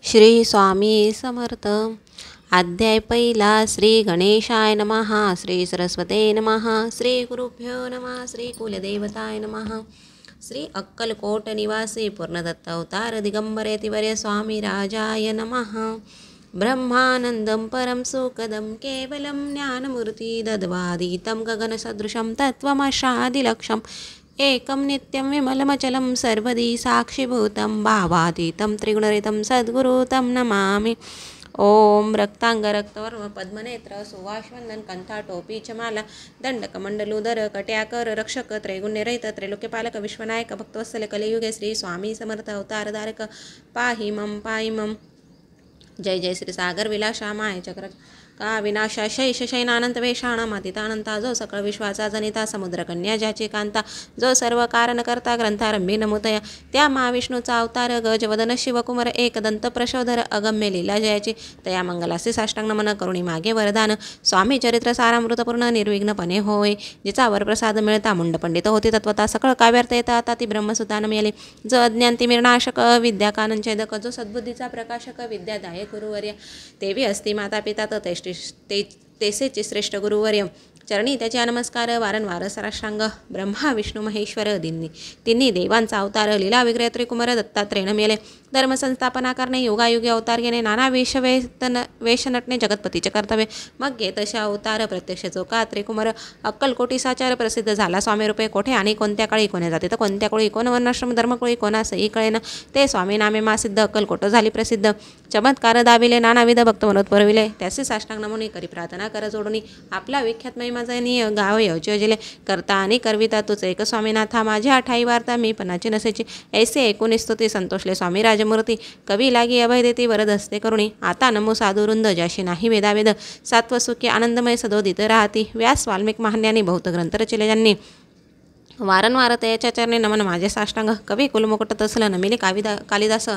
श्री स्वामी समर्थ. अध्याय पहिला. श्री गणेशाय नमः. श्री सरस्वते नमः. श्री गुरुभ्यो नमः. श्री कुलदेवताय नमः. श्री अक्कलकोट निवासी पूर्णदत्त अवतार दिगंबर यतिवर्य स्वामी राजाय नमः. ब्रह्मानंदं परं सुखदं केवलं ज्ञानमूर्ति दद्वादितं गगनसदृशं तत्त्वमशादिलक्षम् एकं नित्यं विमलमचलं सर्वदी साक्षीभूतं भावातीतं त्रिगुणरहितं सद्गुरु तं नमामि. ओम. रक्तांग रक्तवर्म पद्मनेत्र सुवासवंदन कंठा टोपी चमाला दंडकमंडलुदर कट्याकर रक्षक त्रैगुण्यरहित त्रैलोक्यपालक विश्वनायक भक्तवत्सल कलियुगे श्री स्वामी समर्थ अवतारधारक पाहि मम पाहि मम. जय जय श्री सागर विलासा माय चक्र का विनाशा शैष शैनानंत वेशाणाम अतितानंता जो सकळ विश्वाचा जनिता समुद्र कन्या ज्याची कांता जो सर्व कारण करता ग्रंथारंभी नमुतया त्या महाविष्णूचा अवतार गजवदन शिवकुमार एकदंत प्रशोधर अगम्य लीला जयाची तया मंगलासी साष्टांग नमन करुणी मागे वरदान स्वामी चरित्र सारामृतपूर्ण निर्विघ्नपणे होय. जिचा वरप्रसाद मिळता मुंड पंडित होती तत्वता सकळ काव्यार्थ येता आता ती ब्रह्मसुतान मिळाली. जो अज्ञान तिमिरनाशक विद्याकानंछेदक जो सद्बुद्धीचा प्रकाशक विद्यादायक गुरुवर्य तेवी असती माता पिता तेसेचे श्रेष्ठ गुरुवर्य चरणी त्याचे नमस्कार वारंवार साष्टांग. ब्रह्मा विष्णू महेश्वर तिन्ही देवांचा अवतार लीला विग्रह त्रिकुमार दत्तात्रेय मेले. धर्म संस्थापना करणे योगायुगी अवतार घेणे नाना वेश नटणे जगतपतीचे कर्तव्य मग घे तशा अवतार प्रत्यक्ष चोका त्रिकुमार अक्कलकोटी साचार प्रसिद्ध झाला. स्वामी रूपे कोठे आणि कोणत्या काळी कोण्या जाते तर कोणत्या कोळी कोण वर्णाश्रम धर्मकोळी कोणासही कळेन ते स्वामी नामे मासिद्ध अक्कलकोट झाली प्रसिद्ध. चमत्कार दाविले नानाविध भक्त मनोत परविले त्याचे साष्टांग नमुनी करी प्रार्थना कर जोडणी आपला विख्यात महिमाजनी गाव योजले करता आणि करविता तुझ एक स्वामीनाथा माझ्या ठाई वार्ता मी पणाची नसेची ऐसे ऐकून स्तुती संतोषले स्वामी राजमूर्ती कवी लागी अभय देती वरद हस्ते करुणी आता नमो साधुरुंद ज्याशी नाही वेदावेद सात्वसुखी आनंदमय सदोदित राहती. व्यास वाल्मिक महान्यांनी बहुत ग्रंथ रचिले ज्यांनी वारंवार तयाच्या चरणी नमन माझे साष्टांग. कवी कुलमुकुट तसल नमिले कालिदास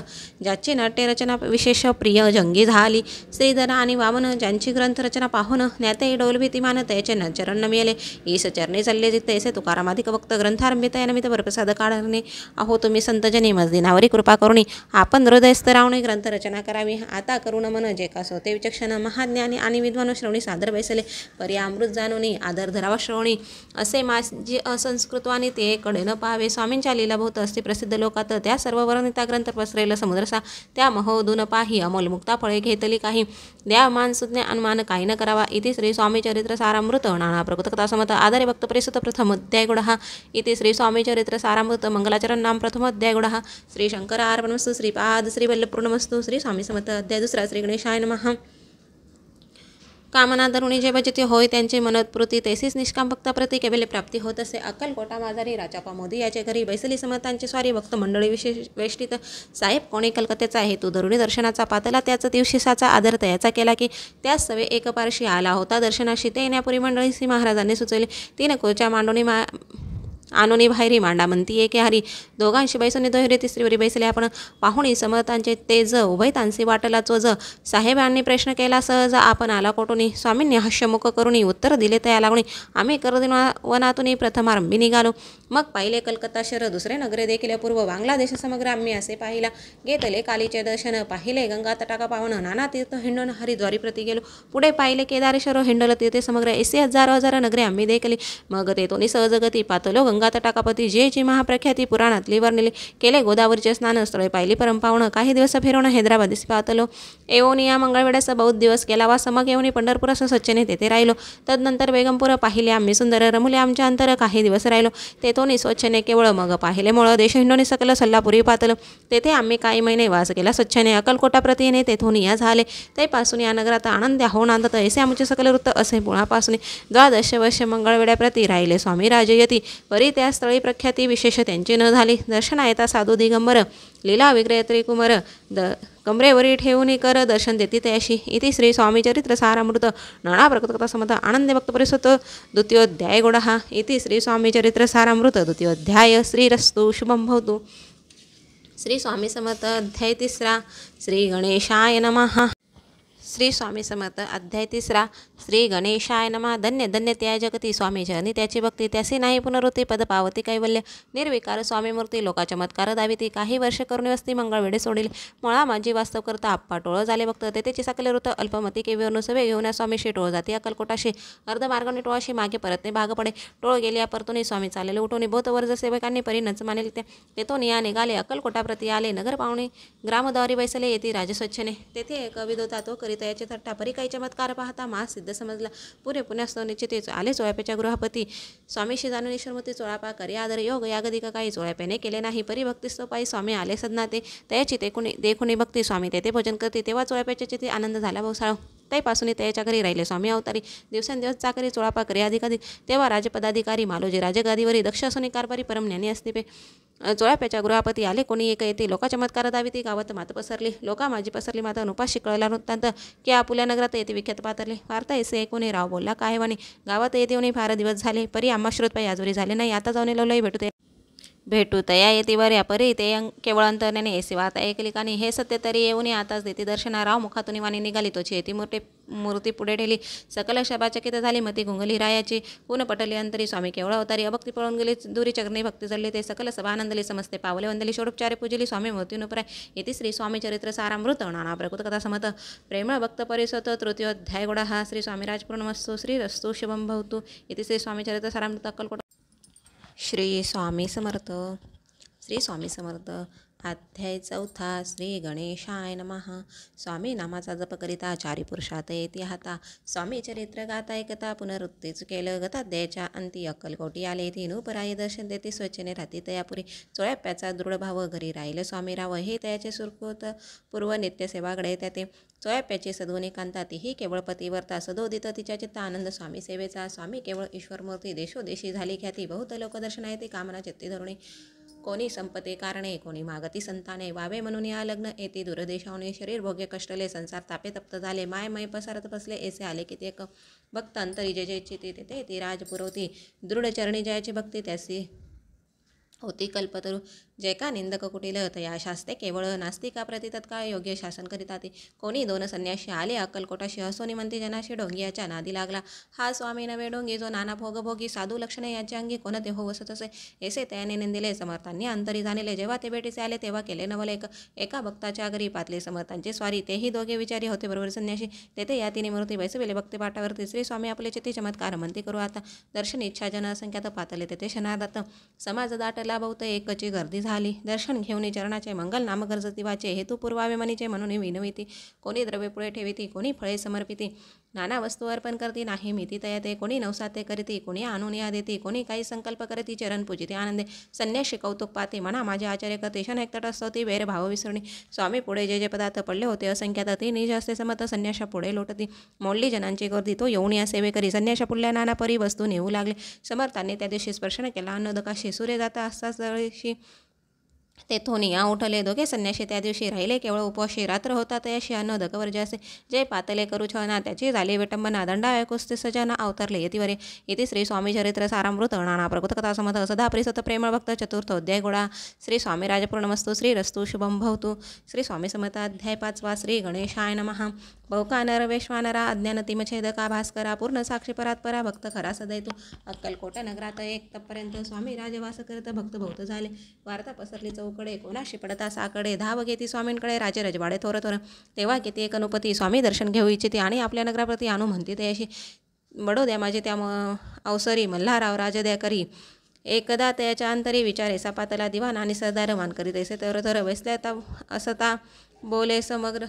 ज्याची नाट्य रचना विशेष प्रिय जंगी झाली. श्रीधर आणि वामन ज्यांची ग्रंथ रचना पाहून ज्ञाते डोलभीतिमान त्याचे चरण नमिले. ईस चरणी चालले तैसे तुकारामाधिक भक्त ग्रंथारंभित नमित वरप्रसाद काढणे अहो तुम्ही संतजनी मजदिनावरी कृपा करुणी आपण हृदयस्थ रावणे ग्रंथ रचना करावी. आता करू नमन जे का सोते विचक्षण महाज्ञानी आणि विद्वान श्रवणी सादर बैसले परी अमृत जाणूनी आदर धरावा श्रवणी असे माझी असंस्कृत आणि ते कडे न पाहावे. स्वामींच्या लीलाभूत असते प्रसिद्ध लोकात त्या सर्व वर्णिता ग्रंथ पसरेल समुद्रसा त्या महोदून पाही अमोल मुक्ता फळे घेतली काही द्या मान सुज्ञ अनुमान काही न करावा. इति श्री स्वामी चरित्र सारामृत नाना प्रकृतकथा समत आधारे भक्त प्रेसुत प्रथम अध्याय गुढा. इति श्री स्वामी चरित्र सारामृत मंगलाचरण नाम प्रथम अध्याय गुढा. श्री शंकर अर्पणमस्तु श्रीपाद श्री वल्लभपूर्णमस्तु. श्री स्वामी समर्थ अध्याय दुसरा. श्री गणेशाय नमः. कामना धरुणी जे भजते होय त्यांचे मनोत्पृती तैसीच निष्काम भक्ताप्रती केवले प्राप्ती होत असे. अक्कलकोटा माझारी राजापा मोदी याचे घरी बैसली समर्थांची स्वारी भक्त मंडळी विशेष वेष्टित साहेब कोणी कलकत्याचा हेतू धरुणी दर्शनाचा पातला त्याचा दिवशीसाचा आदर तयाचा केला की त्याच सवे एकपार्शी आला होता दर्शनाशी. ते येण्यापूर्वी मंडळी श्री महाराजांनी सुचवले. तीन खुर्च्या मांडोनी आणोनी बाहेरी मांडा म्हणती एके हरी दोघांशी बैसोनी दोहेरी तिसरीवरी बैसले आपण पाहुणी समर्थांचे तेज उभयतांसी वाटला चोज. साहेबांनी प्रश्न केला सहज आपण आला कोटुनी. स्वामींनी हास्यमुख करुणी उत्तर दिले तया लागुणी आम्ही करदिन वनातून प्रथमारंभी निघालो. मग पाहिले कलकत्ता शहर दुसरे नगरे देखील पूर्व बांगलादेश समग्र आम्ही असे पाहिला. घेतले कालीचे दर्शन पाहिले गंगा तटाका पावन नाना तीर्थ हिंडून हरिद्वारी प्रति गेलो. पुढे पाहिले केदारेश्वर हिंडल तीर्थे समग्र ऐसे हजारो हजार नगरे आम्ही देखली. मग तेथून सहजगती पातलो गंगा तटाकापती जेची महाप्रख्याती पुराणातली वर्णिली. केले गोदावरीचे स्नान स्थळे पाहिली परंपावण काही दिवस फिरवून हैदराबादीस पातलो. येऊनी या मंगळवेळेस बहुत दिवस केला वास. मग येऊनी पंढरपुरास स्वच्छने तेथे राहिलो. तदनंतर बेगमपूर पाहिले आम्ही सुंदर रमुले आमच्या अंतर काही दिवस राहिलो. तेथून स्वच्छने केवळ मग पाहिले मुळ देश हिंडोनी सकल सल्लापुरी पातलो. तेथे आम्ही काही महिने वास केला स्वच्छने. अक्कलकोटा प्रति येणे तेथून या झाले. तैपासून या नगरात आनंद होऊन आनंदत ऐसे आमचे सकल वृत्त असे पुण्यापासून 12 वर्ष मंगळवेड्याप्रती राहिले स्वामी राजयती. परी त्या स्थळी प्रख्याती विशेष त्यांची न झाली. दर्शना येता साधू दिगंबर लीला विग्रह त्रिकुमार कमरेवरी ठेवून कर दर्शन देती तयाशी. इति श्री स्वामी चरित्र सारामृत नाना प्रकृतकथा समत आनंद भक्त परिसुत द्वितीयोध्याय गुढा. इति श्री स्वामी चरित्र सारामृत द्वितीयोध्याय. श्रीरस्तु शुभं भवतु. श्री स्वामी समर्थ अध्याय तिसरा. श्री गणेशाय नमः. श्री स्वामी समर्थ अध्याय 3 श्री गणेशाय नमः. धन्य धन्य त्या जगती स्वामी जनी त्याची भक्ती त्यासी नाही पुनरुत्ती पद पावती कैवल्य निर्विकार स्वामी मूर्ती लोका चमत्कार दाविती काही वर्ष करुणी वस्ती मंगळ वेडे सोडिले मुळा माझी वास्तव करता आप्पा टोळ झाले भक्त तेथेची सकले ऋत अल्पमती केवीवरून सवे घेऊन स्वामीशी टोळ जाती अक्कलकोटाशी अर्ध मार्गाने टोळाशी मागे परतने भाग पडे टोळ गेल्या परतुनी स्वामी चालले उठवणे बोत वर्ज सेवकांनी परी नच मानेल तेथून या निघाले अक्कलकोटा प्रती आले नगर पाहुणे ग्रामद्वारी बैसले येते राजस्वच्छने तेथे एक विधोता तो करीत याचे थट्टा परी काही चमत्कार पाहता मास सिद्ध समजला पुरे पुण्यास्तव निश्चितेच आले चोळाप्याच्या गृहपती स्वामीशी जाणून ईश्वरमूर्ती चोळापा करी आदर योग यागदिक काही चोळाप्याने केले नाही परी भक्तिस्तव पायी स्वामी आले सदना ते त्याची देखुनी भक्ती स्वामी तेथे भोजन करते तेव्हा चोळाप्याच्या चिती आनंद झाला भाऊसाळ त्यापासून त्याच्या घरी राहिले स्वामी अवतारी दिवसेंदिवस चाकरी चोळापा करी अधिकाधिक तेव्हा राजपदाधिकारी मालोजी राजगादीवरी दक्ष असुनी कारभारी परमज्ञानी असते चोळाप्याच्या गृहपती आले कोणी एक येते लोका चमत्कार दाविती गावात मात पसरली लोका माझी पसरली माता नुपाशी कळला वृत्तांत की आपुल्या नगरात येते विख्यात पातरले वार्ता ऐसे ऐकून राव बोलला काय वाणी गावात येते येऊन फार दिवस झाले परी आम्हा श्रोतपाई आजोरी झाले नाही आता जाऊन लवलंही भेटू तया येते वर या परी ते केवळ अंतरण्याने ऐसे वार्ता ऐकली कानी हे सत्य तरी येऊन आताच देते दर्शना राव मुखातून वाणी निघाली तोची येते मूर्ती पुढे ठेली सकल शबाचकित झाली मती गुंगली रायाची पुन पटली अंतरी स्वामी केवळ अवतारी अभक्ती पळून गेली दुरी चरणी भक्ती जडली ते सकल सभा आनंदली समजते पावले वंदली षोडोपचारे पूजली स्वामी मूर्तीनुपराय येथे श्री स्वामी चरित्र सारामृत नाना प्रकृत कथा समत प्रेमळ भक्त परिसत तृतीयोध्याय गोडा हा श्री स्वामीराज पूर्णमस्तु श्री रस्तु शुभम भवतु येथे श्री स्वामी चरित्र सारामृत अक्कलकोट. श्री स्वामी समर्थ. श्री स्वामी समर्थ अध्याय 4 श्री गणेशाय नमः. स्वामी नामाचा जप करिता चारी पुरुषात येते हाता स्वामी चरित्र गाता ऐकता पुनरुत्तीच केलं गताध्यायाच्या अंती अक्कलकोटी आले तीनुपराई दर्शन देते स्वच्छने राहती तयापुरी चोळ्याप्याचा दृढ भाव घरी राहिलं स्वामी राव हे तयाचे सुरकुत पूर्व नित्यसेवाकडे त्याते चोळ्याप्याची सद्गुणी कांता तीही केवळ पतिवर्ता सदोदित तिच्या चित्त आनंद स्वामी सेवेचा स्वामी केवळ ईश्वरमूर्ती देशोदेशी झाली ख्याती बहुत लोकदर्शना येते कामना चित्ती धरुणी कोणी संपते कारणे कोणी मागती संताने वावे म्हणून या लग्न येते दूरदेशावने शरीर भोग्य कष्टले संसार तापे तप्त झाले माय पसारत बसले ऐसे आले की ते भक्त अंतरी जय जयची तेथे ती राज पुरवती दृढ चरणी जयाची भक्ती त्यासी होती कल्पतरू जय का निंदक कुटील तया शास्ते केवळ नास्तिका प्रति तत्काळ योग्य शासन करीता ती कोणी दोन संन्याशी आले अक्कलकोटाशी हसोनी म्हणती जनाशी डोंगियाच्या नादी लागला हा स्वामी नवे डोंगी जो नाना भोगभोगी साधू लक्षणे याच्या अंगी कोणते हो वसत असे ऐसे त्याने निंदिले समर्थांनी अंतरी जाणले जेव्हा ते भेटीचे आले तेव्हा केले नवले एका भक्ताच्या घरी पातले समर्थांचे स्वारी तेही दोघे विचारी होते बरोबर संन्याशी तेथे या तिने मूर्ती बैसविले भक्ती पाठावरती श्री स्वामी आपले चित्ती चमत्कार म्हणती करू आता दर्शन इच्छा जन असंख्यात पातले तेथे क्षणार्धात समाज दाटला बहुत एकची गर्दी झाली दर्शन घेऊन चरणाचे मंगल नाम गरजती वाचे हेतू पुरवावे मनीचे म्हणून विनविती कोणी द्रव्य पुढे ठेविती कोणी फळे समर्पिती नाना वस्तू अर्पण करती नाही मिती तयाते कोणी नवसाते करीती कोणी आणून या देती कोणी काही संकल्प करती चरण पूजिते आनंदे संन्याशी कौतुक पाते म्हणा माझे आचार्य करते शन एक तटस्थवती वैर भाव विसरणी स्वामी पुढे जे जे पदार्थ पडले होते असंख्यात ती निज असते समत संन्याशा पुढे लोटती मोडली जनांची गर्दी तो येऊन या सेवे करी संन्याशा पुढल्या नाना परी वस्तू नेऊ लागले समर्थांनी त्या दिवशी स्पर्शन केला अन्नोदकाशी सूर्य जाता असताच जळीशी तेथून या उठले दोघे संन्याशी त्या दिवशी राहिले केवळ उपवाशी रात्र होता तयाशी अन्नोदक वर्जासे जे पातले करू छळना त्याची झाली विटंबना दंडा ऐकुस्ते सजना अवतरले येतीवरे येथे श्री स्वामी चरित्र सारामृत नाना प्रकृत कथा समत सदा प्रिसत प्रेमळ भक्त चतुर्थ अध्याय गोडा श्री स्वामी राजपूर्णमस्तु श्री रस्तु शुभम भवतु. श्री स्वामी समर्थ अध्याय 5 श्री गणेशाय नमः. बहुकानर वैश्वानरा अज्ञानतिमछेदका भास्करा पूर्ण साक्षी परात्परा भक्त खरा सदैतू अक्कलकोट नगरात एक तपर्यंत स्वामी राजवास करत भक्त बहुत झाले वार्ता पसरली चौकडे कोणाशी पडता साकडे धाव घेती स्वामींकडे राजे रजवाडे थोर तेव्हा किती एक अनुपती स्वामी दर्शन घेऊ इच्छिते आणि आपल्या नगराप्रती आणू म्हणते त्याशी बडोद्या माझे त्या अवसरी मल्हाराव राजद्या करी एकदा त्याच्या अंतरी विचारे सपातला दिवाण आणि सरदार मान करीत ऐसे थर वैसल्या असता बोले समग्र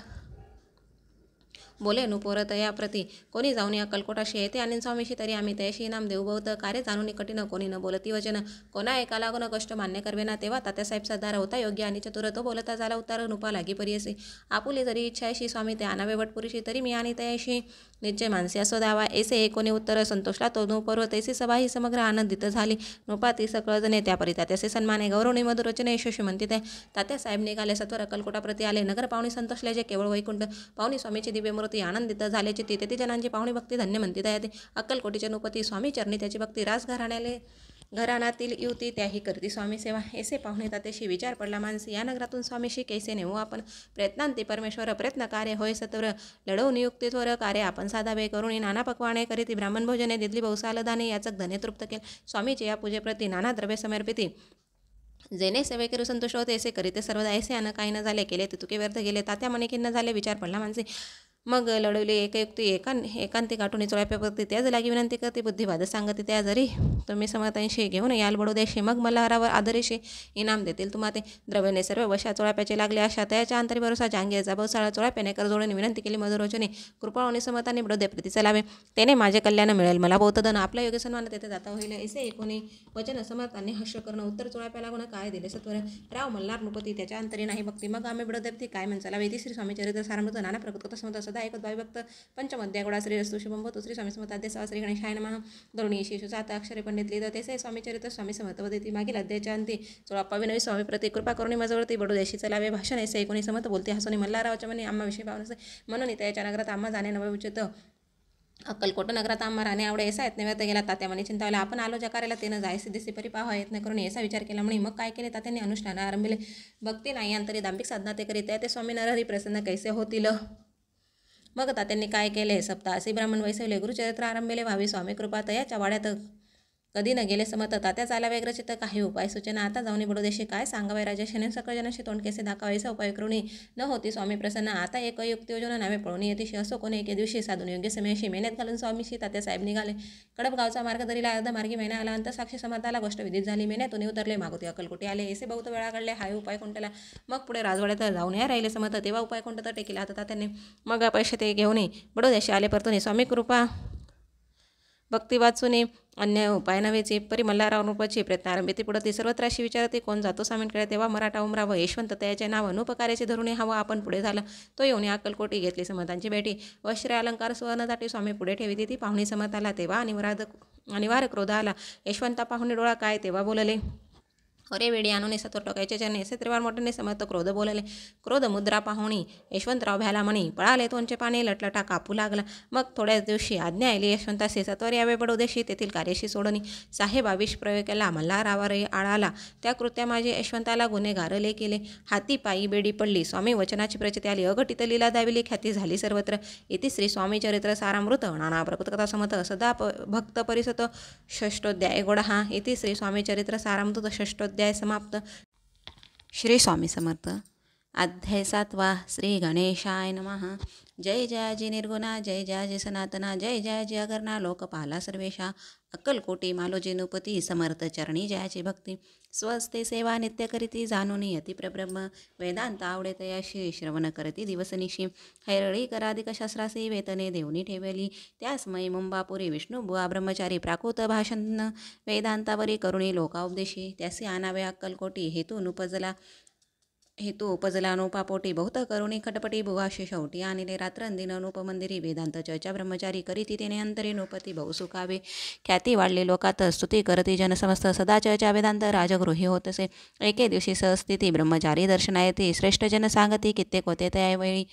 बोले नुपोर तया प्रती कोणी जाऊन या अक्कलकोटाशी येते आणि स्वामीशी तरी आम्ही तयाशी नाम देऊ बहुत कार्य जाणून कठीण कोणी न बोलती वचन कोणा एका लागून कष्ट मान्य करवेना तेव्हा तात्यासाहेब सरदार होता योग्य आणि चतुर तो बोलता झाला उतार नुपा लागी परी असे आपुले जरी इच्छाशी स्वामी ते आणावे वटपुरुषी तरी मी आणि तयाशी निश्चय मानसी असो द्यावा ऐसे कोणी उत्तर संतोषला तो नुपर्व तैसी सभा ही समग्र आनंदित झाली नुपा ती सकळ जणे त्या परी तात्याचे सन्माने गौरवणी मधुर रचने यशस्वी म्हणते ते तात्यासाहेब निघाले सत्वर अक्कलकोटाप्रती आले नगर पाहुणी संतोषले जे केवळ वैकुंठ पाहुणी स्वामीची दिव्य मूर्ती आनंदित झाल्याची ती तेथे जनांची पाहुणी भक्ती धन्य म्हणती ते अक्कलकोटीचे नुपती स्वामी चरणी त्याची भक्ती राजघराण्याले घराण्यातील युवती त्याही करती स्वामी सेवा. ऐसे पाहुणे तात्याशी विचार पडला मानसी. या नगरातून स्वामीशी कैसे नेऊ आपण. प्रयत्नांती परमेश्वर प्रयत्न कार्य होय सत्वर. लढवून युक्तीत्वर कार्य आपण साधावे. करुणी नाना पक्वाने करीती. ब्राह्मण भोजने दिदली बहुसाल दाने. याचक धने तृप्त केल. स्वामीचे या पूजेप्रती नाना द्रव्य समर्पिती. जेणे सेवेकरू संतोष होते ऐसे करीते सर्वदा. ऐसे अन काही न झाले केले ते तुके व्यर्थ गेले. तात्या मने खिन्न झाले विचार पडला मानसी. मग लढवली एकयुक्ती एकांती गाठून चोळ्याप्रती. त्याच लागी विनंती करते बुद्धिवाद सांगते. त्या जरी तुम्ही समर्थांशी घेऊन याल बडोदेशी. मग मल्हारावर आदरीशी इनाम देतील तुम्हा ते. द्रव्यने सर्व वशा चोळाप्याचे लागले आशा. त्याच्या अंतरी भरोसा जांगीरचा बहुसाळा. चोळाप्याने करजोडून विनंती केली मधुरोचने. कृपाळूने समर्थांनी बडोदे प्रती चलावे. त्याने माझे कल्याण मिळेल मला बहुतधन. आपला योग्य सन्मान तेथे जाता होईल. ऐसे एकोणी वचन समर्थांनी हर्ष करणं. उत्तर चोळाप्या लागून काय दिले सत्वर. राव मल्हार नृपती त्याच्या अंतरी नाही भक्ती. मग आम्ही बडोदे काय म्हणचाला. वेदी श्री स्वामी चरित्र सारामृत नाना प्रकृत कथा समर्थ सदा एकच भाविभक्त पंचमध्या गोडा श्री रस्तु शुभम भवतु. श्री स्वामी समर्थ अध्याय 6 श्री गणेशाय नमः. गरुणी शिशु 7 अक्षरे पंडित लिहितं. तेसे स्वामी चरित्र स्वामी समर्थ वदेती. मागील अध्यायाच्या अंती 16 विनवी स्वामी प्रति कृपा करुणी मजवरती बडोदेशी चलावे. भाषण ऐसे एकोणी समर्थ बोलते हसोनी. मल्हारावच्या म्हणे आम्हा विषयी भावना म्हणून त्याच्या नगरात आम्हा जाणे नवे उचित. अक्कलकोट नगरात आम्हा राणे आवडे. ऐसा यत्न व्यर्थ गेला. तात्या म्हणे चिंतावला. आपण आलो ज्या कार्याला ते न जाय सिद्धीसी परी पाहावा यत्न करून ऐसा विचार केला म्हणे. मग काय केले तात्यांनी अनुष्ठान आरंभिले. भक्ती नाही अंतरी दांभिक साधना ते करीत. ते स्वामी नरहरी प्रसन्न कैसे होतील. मग तात्यांनी काय केले. सप्तासी ब्राह्मण वैसवले. गुरुचरित्र आरंभिले. व्हावी स्वामी कृपा. तयाच्या वाड्यात कधी न गेले समत. तात्या चाला व्यग्रचित. काही उपाय सूचना. आता जाऊनी बडोदेशी काय सांगावे. राजेशाने सकळ जनाशी तोंड कैसे दाखवावे. ऐसा उपाय करुणी न होती स्वामी प्रसन्न. आता एक युक्ती योजना नावे पळून येतीशी. असो कोणी एके दिवशी साधून योग्य समयाशी मेहनत घालून स्वामीशी तात्यासाहेब निघाले. कडप गावचा मार्ग धरीला. अर्ध मार्गी महिना आला. अंतसाक्षी समर्थाला गोष्ट विदित झाली. मेहनतून उतरले. मागोती अक्कलकोटी आले. ऐसे बहुत वेळा काढले. हाय उपाय कोणत्याला. मग पुढे राजवाड्यात जाऊन या राहिले समर्थ. तेव्हा उपाय कोणता तर टेकीला आता तात्यांनी. मग पैसे ते घेऊन बडोदेशी आले परतून. स्वामी कृपा भक्ती वाचून अन्य उपाय नव्हेचे. परी मल्हाराव रूपाची प्रयत्न आरंभिती. पुढे सर्वत्र अशी विचारते कोण जातो स्वामींकडे. तेव्हा मराठा उमराव यशवंत त्याचे नाव अनुपकाराचे धरून हवं आपण पुढे झालं. तो येऊन अक्कलकोटी घेतली समर्थांची भेटी. वस्त्रे अलंकार सुवर्ण दाटी स्वामी पुढे ठेवी ती पाहुणी समर्थाला. तेव्हा अनिवार्य क्रोध आला. यशवंता पाहुणे डोळा काय तेव्हा बोलले. अरे वेडी आणून सत्वर टोकायचे ज्याने असे त्रिवार मोठ्याने समर्थ क्रोध बोलले. क्रोध मुद्रा पाहुणी यशवंतराव भ्याला म्हणी. पळाले तोंडचे पाणी लटलटा कापू लागला. मग थोड्याच दिवशी आज्ञा आली यशवंतासे. सत्वर यावे बडोदेशी तेथील कार्यशी सोडणी. साहेबा विष प्रयोग केला. मल्हारावर आळाला. त्या कृत्या माझे यशवंताला गुन्हेगारले केले. हाती पायी बेडी पडली. स्वामी वचनाची प्रचिती आली. अघटित लीला दाविली. ख्याती झाली सर्वत्र. इति श्री स्वामी चरित्र सारामृत नाना प्रकृतकथा समत सदा भक्त परिसत षष्टोध्याय गोडहा. इति श्री स्वामी चरित्र सारामृत षष्टोध्याय समाप्त. श्री स्वामी समर्थ. अध्याय 7 श्री गणेशाय नमः. जय जयाजी निर्गुणा. जय जयाजी सनातना. जय जयाजी अगरणा. लोकपाला सर्वेशा. अक्कलकोटी मालोजी नृपती. समर्थ चरणी जयाची भक्ती. स्वस्ते सेवा नित्य करीती. जाणून यती प्रब्रह्म. वेदांत आवडे तयाशी. श्रवण करती दिवसनिशी. हैरळी कराधिक शास्त्रासी. वेतने देवनी ठेवली. त्यासमयी मुंबापुरी विष्णुबुवा ब्रह्मचारी. प्राकृत भाषण वेदांतावरी करुणी लोकाउपदेशी. त्यासी आणावे अक्कलकोटी. हेतू उपजला अनुपापोटी. बहुत करुणी खटपटी भुवाशी शेवटी आणले. रात्रंदिन अनुपमंदिरी. वेदांत चर्चा ब्रह्मचारी करीती तेने अंतरी नृपती बहुसुखावे. ख्याती वाढली लोकात. स्तुती करती जनसमस्त. सदा चर्चा वेदांत राजगृही होतसे. एके दिवशी सहस्थिती ब्रह्मचारी दर्शनायती. श्रेष्ठ जन सांगती कित्येक होते त्यावेळी.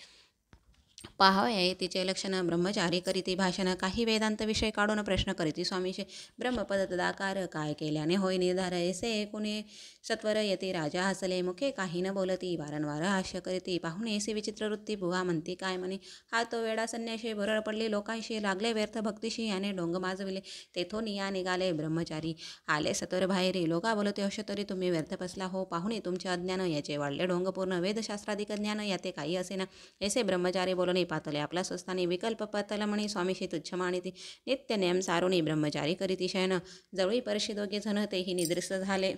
पाहावे तिचे लक्षण. ब्रह्मचारी करीती भाषण. काही वेदांत विषय काढून प्रश्न करीती स्वामीचे. ब्रह्मपद तदाकार काय केल्याने होय निर्धार. ऐसे कोणी सत्वर येते. राजा हसले. मुखे काही न बोलती. वारंवार हास्य करीती. पाहुणे ऐसे विचित्र वृत्ती. बुवा म्हणती काय म्हणे. हा तो वेडा संन्याशी. भरळ पडली लोकांशी. लागले व्यर्थ भक्तीशी. याने डोंग माजविले. तेथून या निघाले ब्रह्मचारी. आले सत्वर बाहेरी. लोका बोलते अश तरी तुम्ही व्यर्थ बसला हो. पाहुणे तुमचे अज्ञान. याचे वाढले ढोंग पूर्ण. वेदशास्त्राधिक ज्ञान याते काही असेना. ऐसे ब्रह्मचारी बोलणे पातले आपला स्वस्तानी. विकल्प पातला म्हणे स्वामीशी तुच्छ मानिती. नित्य नेम सारुणी ब्रह्मचारी करीती शयन. जवळी परशी दोघे जण तेही निद्रिस्त झाले.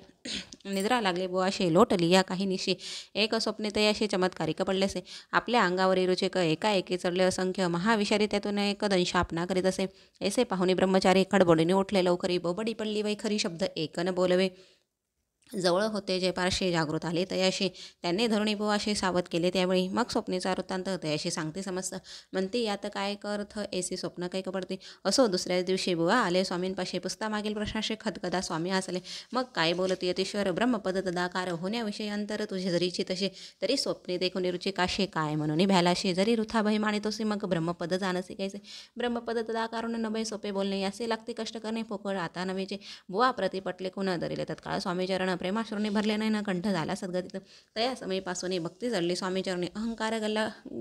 निद्रा लागले बुवाशी. लोटली या काही निशी. एक स्वप्ने तयाशी चमत्कारिक पडलेसे. आपल्या अंगावरील रुचिक एकाएकी चढले असंख्य. महाविषारी त्यातून एक दंश आपणा करीत असे. ऐसे पाहुणे ब्रह्मचारी खडबडीने उठले. लवकरी बोबडी पडली वैखरी. शब्द एक न बोलवे. जवळ होते जे पारशी जागृत आले तयाशी त्यांनी धरुणी बुवाशी सावध केले. त्यावेळी मग स्वप्नीचा वृत्तांत तयाशी सांगते समजतं. म्हणते यात काय अर्थ ऐसी स्वप्न काही कपडते. असो दुसऱ्याच दिवशी बुवा आले स्वामींपाशी. पुसता मागील प्रश्नाशी खदखदा स्वामी हसले. मग काय बोलत यतीश्वर ब्रह्मपद तदाकार होण्याविषयी अंतर तुझे जरीची तसे तरी स्वप्ने देखून रुची काशी काय म्हणून भ्यालाशी जरी रुथा भय मानितोसी मग ब्रह्मपद जाणसे कैसे. ब्रह्मपद तदाकारून नभे सोपे बोलणे याचे लागते कष्ट करणे पोकळ आता नवेचे. बुवा प्रति पटले कुण दरिले तत्काळ स्वामीचरण प्रेमाश्रूने भरले नाही ना कंठ झाला सद्गतीत. तया समयीपासून भक्ती जडली स्वामीचरणी अहंकार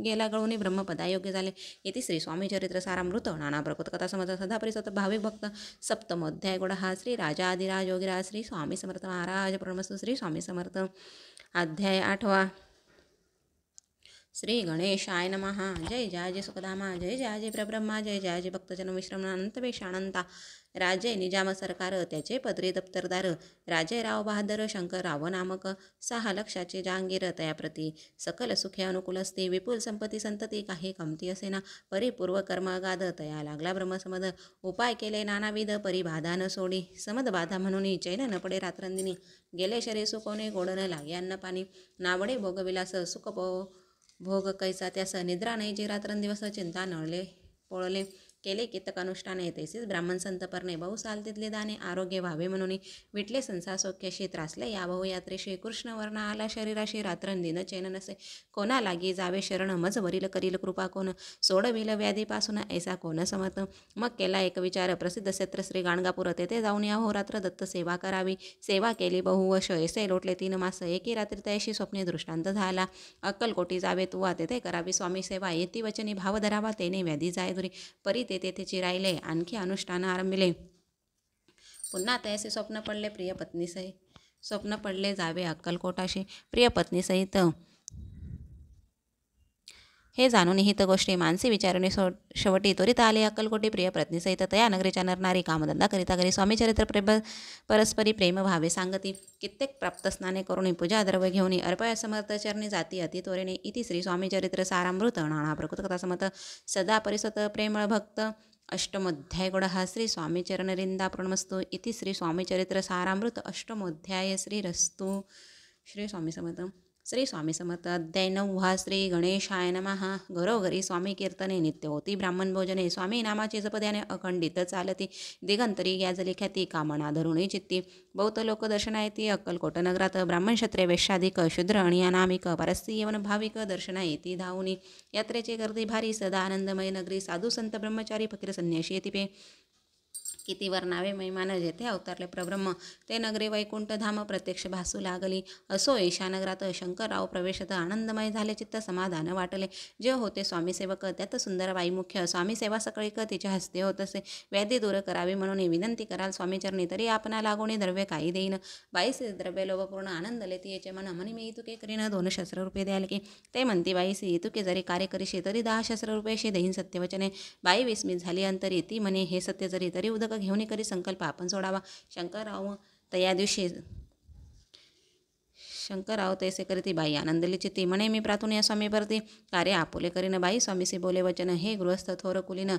गेला गळून ब्रह्मपदा योग्य झाले. इति श्री स्वामीचरित्र सारामृत नाना प्रकृत कथा समज सदा परिसत भाविक भक्त सप्तम अध्याय गोडा हा श्री राजा आदिराज योगीराज श्री स्वामी समर्थ महाराज प्रणमस्तु. श्री स्वामी समर्थ. अध्याय 8. श्री गणेशाय नमः. जय जय सुखधामा जय जय प्रब्रह्मा जय जय भक्तजन विश्रमण अनंत वेशानंता. राजे निजाम सरकार त्याचे पदरी दप्तरदार. राजे राव बहादर शंकर राव नामक 6 लक्षाचे जहांगीर. तयाप्रती सकल सुखे अनुकूल असते. विपुल संपत्ती संतती काही कमती असेना. परिपूर्व कर्म अगाध तया लागला ब्रह्मसमद. उपाय केले नानाविध परिबाधा न सोडी. समद बाधा म्हणून चैन न पडे रात्रंदिनी. गेले शरीर सुकवणे गोड न लागे अन्न पाणी. नावडे भोगविलास सुख भोग कैसा त्यास. निद्रा नाही जे रात्रंदिवस चिंता नळले पोळले. केले कितक अनुष्ठाने तैसेच ब्राह्मण संत परणे. बहु साल तिथले दाने आरोग्य व्हावे म्हणून विटले संसार सौख्याशी त्रासले या बहु यात्रेशी. कृष्ण वर्ण आला शरीराशी रात्रंदिन चैन नसे. कोणा लागी जावे शरण मज वरील करील कृपा कोण. सोडविल व्याधीपासून ऐसा कोण समर्थ. मग केला एक विचार प्रसिद्ध क्षेत्र श्री गाणगापूर. तेथे जाऊन या रात्र दत्त सेवा करावी. सेवा केली बहुवश ऐसे लोटले 3 मास. एकी रात्री तयाशी स्वप्ने दृष्टांत झाला. अक्कलकोटी जावे तुवा तेथे करावी स्वामी सेवा. येती वचनी भाव धरावा तेने व्याधी जाय दुरी. परी तेथे चिरायले आणखी अनुष्ठान आरंभिले. पुन्हा तयाचे स्वप्न पडले प्रिय पत्नीसहित. स्वप्न पडले जावे अक्कलकोटाशी प्रिय पत्नीसहित. हे जाणून हित गोष्टी मानसी विचारणे शेवटी त्वरित आले अक्कलकोटी प्रिय पत्नीसहित. तया नगरीच्या नरनारी कामधंदा करिता घरी स्वामी चरित्र परस्परी प्रेम भावे सांगती. कित्येक प्राप्त स्नाने करून पूजा द्रव्य घेऊन अर्पया समर्थ चरणी जाती अति त्वरेने. इति श्री स्वामी चरित्र सारामृत नाना प्रकृत कथा समत सदा परिसत प्रेमळ भक्त. अष्टमोध्याय गोडा हा श्री स्वामी चरणरिंदा प्रणमस्तु. इति श्री स्वामी चरित्र सारामृत अष्टमोध्याय श्रीरस्तु. श्री स्वामी समर्थ. श्री स्वामी समर्थ. अध्याय 9. श्री गणेशाय नमः. घरोघरी स्वामी कीर्तने नित्य होती ब्राह्मण भोजने. स्वामी नामाची जपद्याने अखंडित चालती. दिगंतरी गाजली ख्याती कामना धरुणी चित्ती. बहुत लोक दर्शना येती अक्कलकोट नगरात. ब्राह्मण क्षत्रिय वैश्याधिक शूद्र आणि अनामिक परस्त्री यवन भाविक दर्शना येती धावुनी. यात्रेची गर्दी भारी सदा आनंदमय नगरी. साधू संत ब्रह्मचारी फकीर संन्याशी येती पे. किती वर्णावे महिमान जेथे अवतारले प्रब्रह्म. ते नगरी वैकुंठ धाम प्रत्यक्ष भासू लागली. असो ईशा नगरात शंकरराव प्रवेशत. आनंदमय झाले चित्त समाधान वाटले. जे होते स्वामी सेवक त्यात सुंदर बाई मुख्य. स्वामी सेवा सकळीक तिच्या हस्ते होत असे. व्याधी दूर करावी म्हणून विनंती कराल स्वामीचरणी तरी आपणा लागोणी द्रव्य काही देईन. बाईसी द्रव्य लोभपूर्ण आनंद लेती याचे मन. म्हणे मी इतुके करीन 2 शस्त्र रुपये द्याल की. ते म्हणती बाईसी इतुके जरी कार्य करीशी तरी 10 शस्त्र रुपयेशी देईन सत्यवचने. बाई विस्मित झाली अंतरी. ती म्हणे हे सत्य जरी तरी उदक घेऊन करी संकल्प आपण सोडावा. शंकरराव तया दिवशी शंकरराव तैसे करीती. बाई आनंदली चित्ती. म्हणे मी प्रातून या स्वामी परती कार्य आपुले करीन. बाई स्वामीसी बोले वचन. हे गृहस्थ थोर कुलीन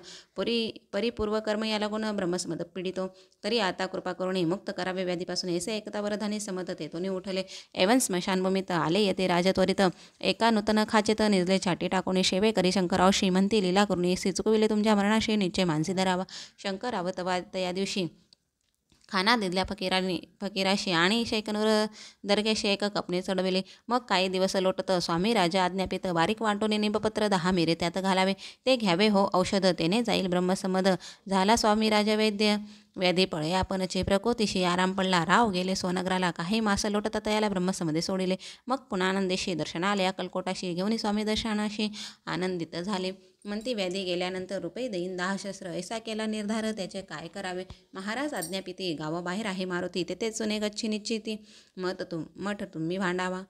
परिपूर्व कर्म या लागून ब्रह्मसमद पीडितो. तरी आता कृपा करुणी मुक्त करावे व्याधीपासून. ऐसे एकता वरधानी समत तेतून उठले. एवं स्मशानभूमीत आले येते राजा त्वरित. एका नूतन खाचेत निजले छाटी टाकून. शेवे करी शंकरराव श्रीमंती लीला करून. येसी चुकविले तुमच्या मरणाशी निश्चय मानसी धरावा. शंकरराव तया दिवशी खाना दिदल्या फकीराशी आणि शेकनूर दर्गेशी एक कपणे चढविले. मग काही दिवस लोटत स्वामी राजा आज्ञापित. बारीक वाटून निंबपत्र 10 मिरे त्यात घालावे. ते घ्यावे हो औषध तेने जाईल ब्रह्मसमद. झाला स्वामी राजा वैद्य. व्याधी पळे आपणचे. प्रकृतीशी आराम पडला. राव गेले सोनगराला. काही मास लोटता तयाला ब्रह्मसमध्ये सोडिले. मग पुन्हा आनंदेशी दर्शनाले अक्कलकोटाशी घेऊन स्वामी दर्शनाशी आनंदित झाले. म्हणती व्याधी गेल्यानंतर रुपये देईन 10 शस्त्र. ऐसा केला निर्धार त्याचे काय करावे. महाराज आज्ञापिती. गावाबाहेर आहे मारुती तेथे चुने गच्छी निश्चिती. मठ तुम्ही बांधावा.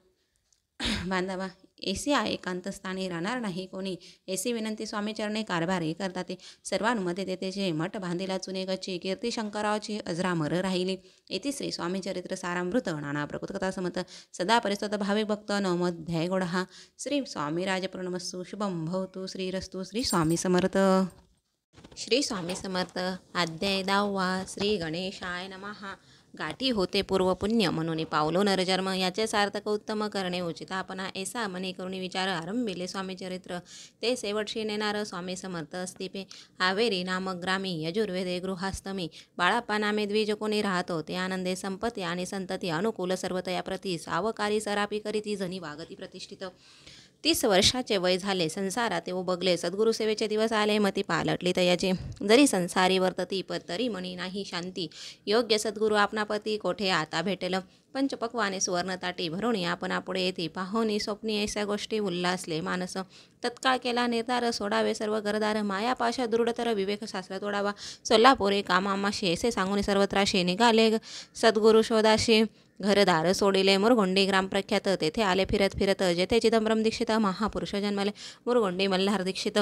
ऐसी एकांत स्थानी राहणार नाही कोणी. ऐसी विनंती स्वामीचरणे कारभारी करतात ते. सर्वानुमते तेथे मठ बांधिला चुने गच्ची. कीर्ती शंकराची अजरामर राहिली. इति श्री स्वामी चरित्र सारामृत नाना प्रकृत कथा समत सदा परिसत भाविक भक्त. 9. गोडा हा श्री स्वामी राज प्रणमस्तु. शुभम भवतु. श्रीरस्तु. श्री स्वामी समर्थ. श्री स्वामी समर्थ. अध्याय 10. श्री गणेशाय नमः. गाठी होते पूर्वपुण्य म्हणून पावलो नरजन्म, याचे सार्थक उत्तम करणे उचित आपणा. ऐसा मनी करुणी विचार आरंभिले स्वामी चरित्र, ते शेवटशी नेणार स्वामी समर्थ अस्तिपे. हावेरी नामक ग्रामी यजुर्वेदे गृहास्तमी, बाळाप्पा नामे द्विज कोणी राहतो, ते आनंदे संपत्ती आणि संतती अनुकूल सर्वतया प्रती. सावकारी सरापी करीती जनी वागती प्रतिष्ठित. 30 वर्षाचे वय झाले, संसारात ते उबगले, सद्गुरुसेवेचे दिवस आले, मती पालटली तयाचे. जरी संसारी वर्तती तरी मनी नाही शांती, योग्य सद्गुरू आपणापती कोठे आता भेटेल. पंचपक्वाने सुवर्ण ताटी भरुणी आपण पुढे येती, पाहोनी स्वप्नी ऐसा गोष्टी उल्हासले मानस. तत्काळ केला निर्धार, सोडावे सर्व घरदार, मायापाश दृढतर विवेक शास्त्र तोडावा. सोलापुरे कामामाशी ऐसे सांगून सर्वत्राशी, निघाले सद्गुरू शोधाशी. घरदार सोडिले मुरगोंडी ग्राम प्रख्यात, तेथे आले फिरत फिरत, जेथे चिदंबरम दीक्षित महापुरुष जन्मले. मुरगोंडी मल्हार दीक्षित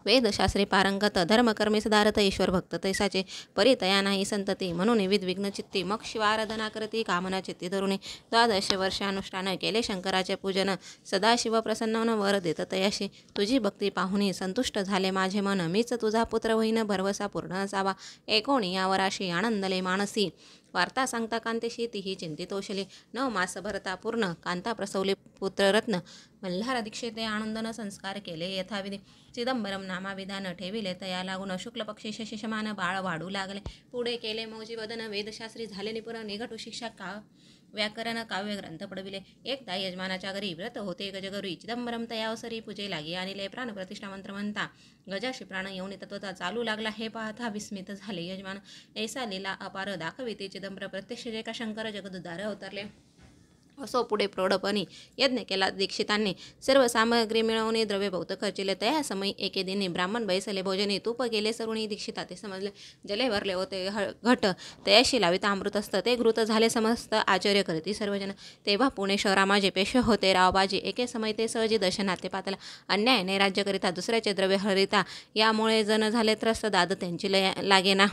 वेदशास्त्री पारंगत, धर्मकर्मी सदारथ, ईश्वर भक्त तैसाचे. परितया नाही संतती म्हणून विघ्न चित्ती, मग शिवाराधना करती कामना चित्ती धरुणी. 12 वर्षानुष्ठान केले शंकराचे पूजन, सदाशिव प्रसन्न वर देत तयाशी. तुझी भक्ती पाहुनी संतुष्ट झाले माझे मन, मीच तुझा पुत्र होईन भरवसा पूर्ण असावा. 19 वराशी आनंदले मानसी, वार्ता सांगता कांतेशी तीही चिंतितोषली. 9 मास भरता पूर्ण, कांता प्रसवले पुत्ररत्न. मल्हार दीक्षिते आनंदन संस्कार केले यथाविधी. चिदंबरम नामाविधान ठेविले तया लागून, शुक्ल पक्षी शशिशमान बाळ वाढू लागले. पुढे केले मौजी वदन, वेदशास्त्री झाले निपुण, निघटू शिक्षा व्याकरण काव्य ग्रंथ पडविले. एकदा यजमानाच्या घरी व्रत होते गजगरुई, चिदंबरम तयावसरी पूजे लागी आणले. प्राण प्रतिष्ठा मंत्र म्हणता गजाशी प्राण येऊन तत्वता चालू लागला, हे पाहता विस्मित झाले यजमान. ऐसा लीला अपार दाखविते चिदंबर, प्रत्यक्ष जे का शंकर जगदुद्धार अवतरले. असो पुढे प्रौढपणी यज्ञ केला दीक्षितांनी, सर्व सामग्री मिळवणे द्रव्य बहुत खर्चिले. तया समयी एके दिनी ब्राह्मण बैसले भोजनी, तूप गेले सरुणी दीक्षिता ते समजले. जले भरले होते घट, तयाशी लाविता अमृत असतं, ते घृत झाले समस्त आश्चर्य करती सर्वजन. तेव्हा पुणे शहरा माझे पेशवे होते रावबाजी, एके समय ते सहजी दर्शनात ते पातला. अन्यायाने राज्य करिता दुसऱ्याचे द्रव्य हरिता, यामुळे जण झाले त्रस्त, दाद त्यांची लागेना.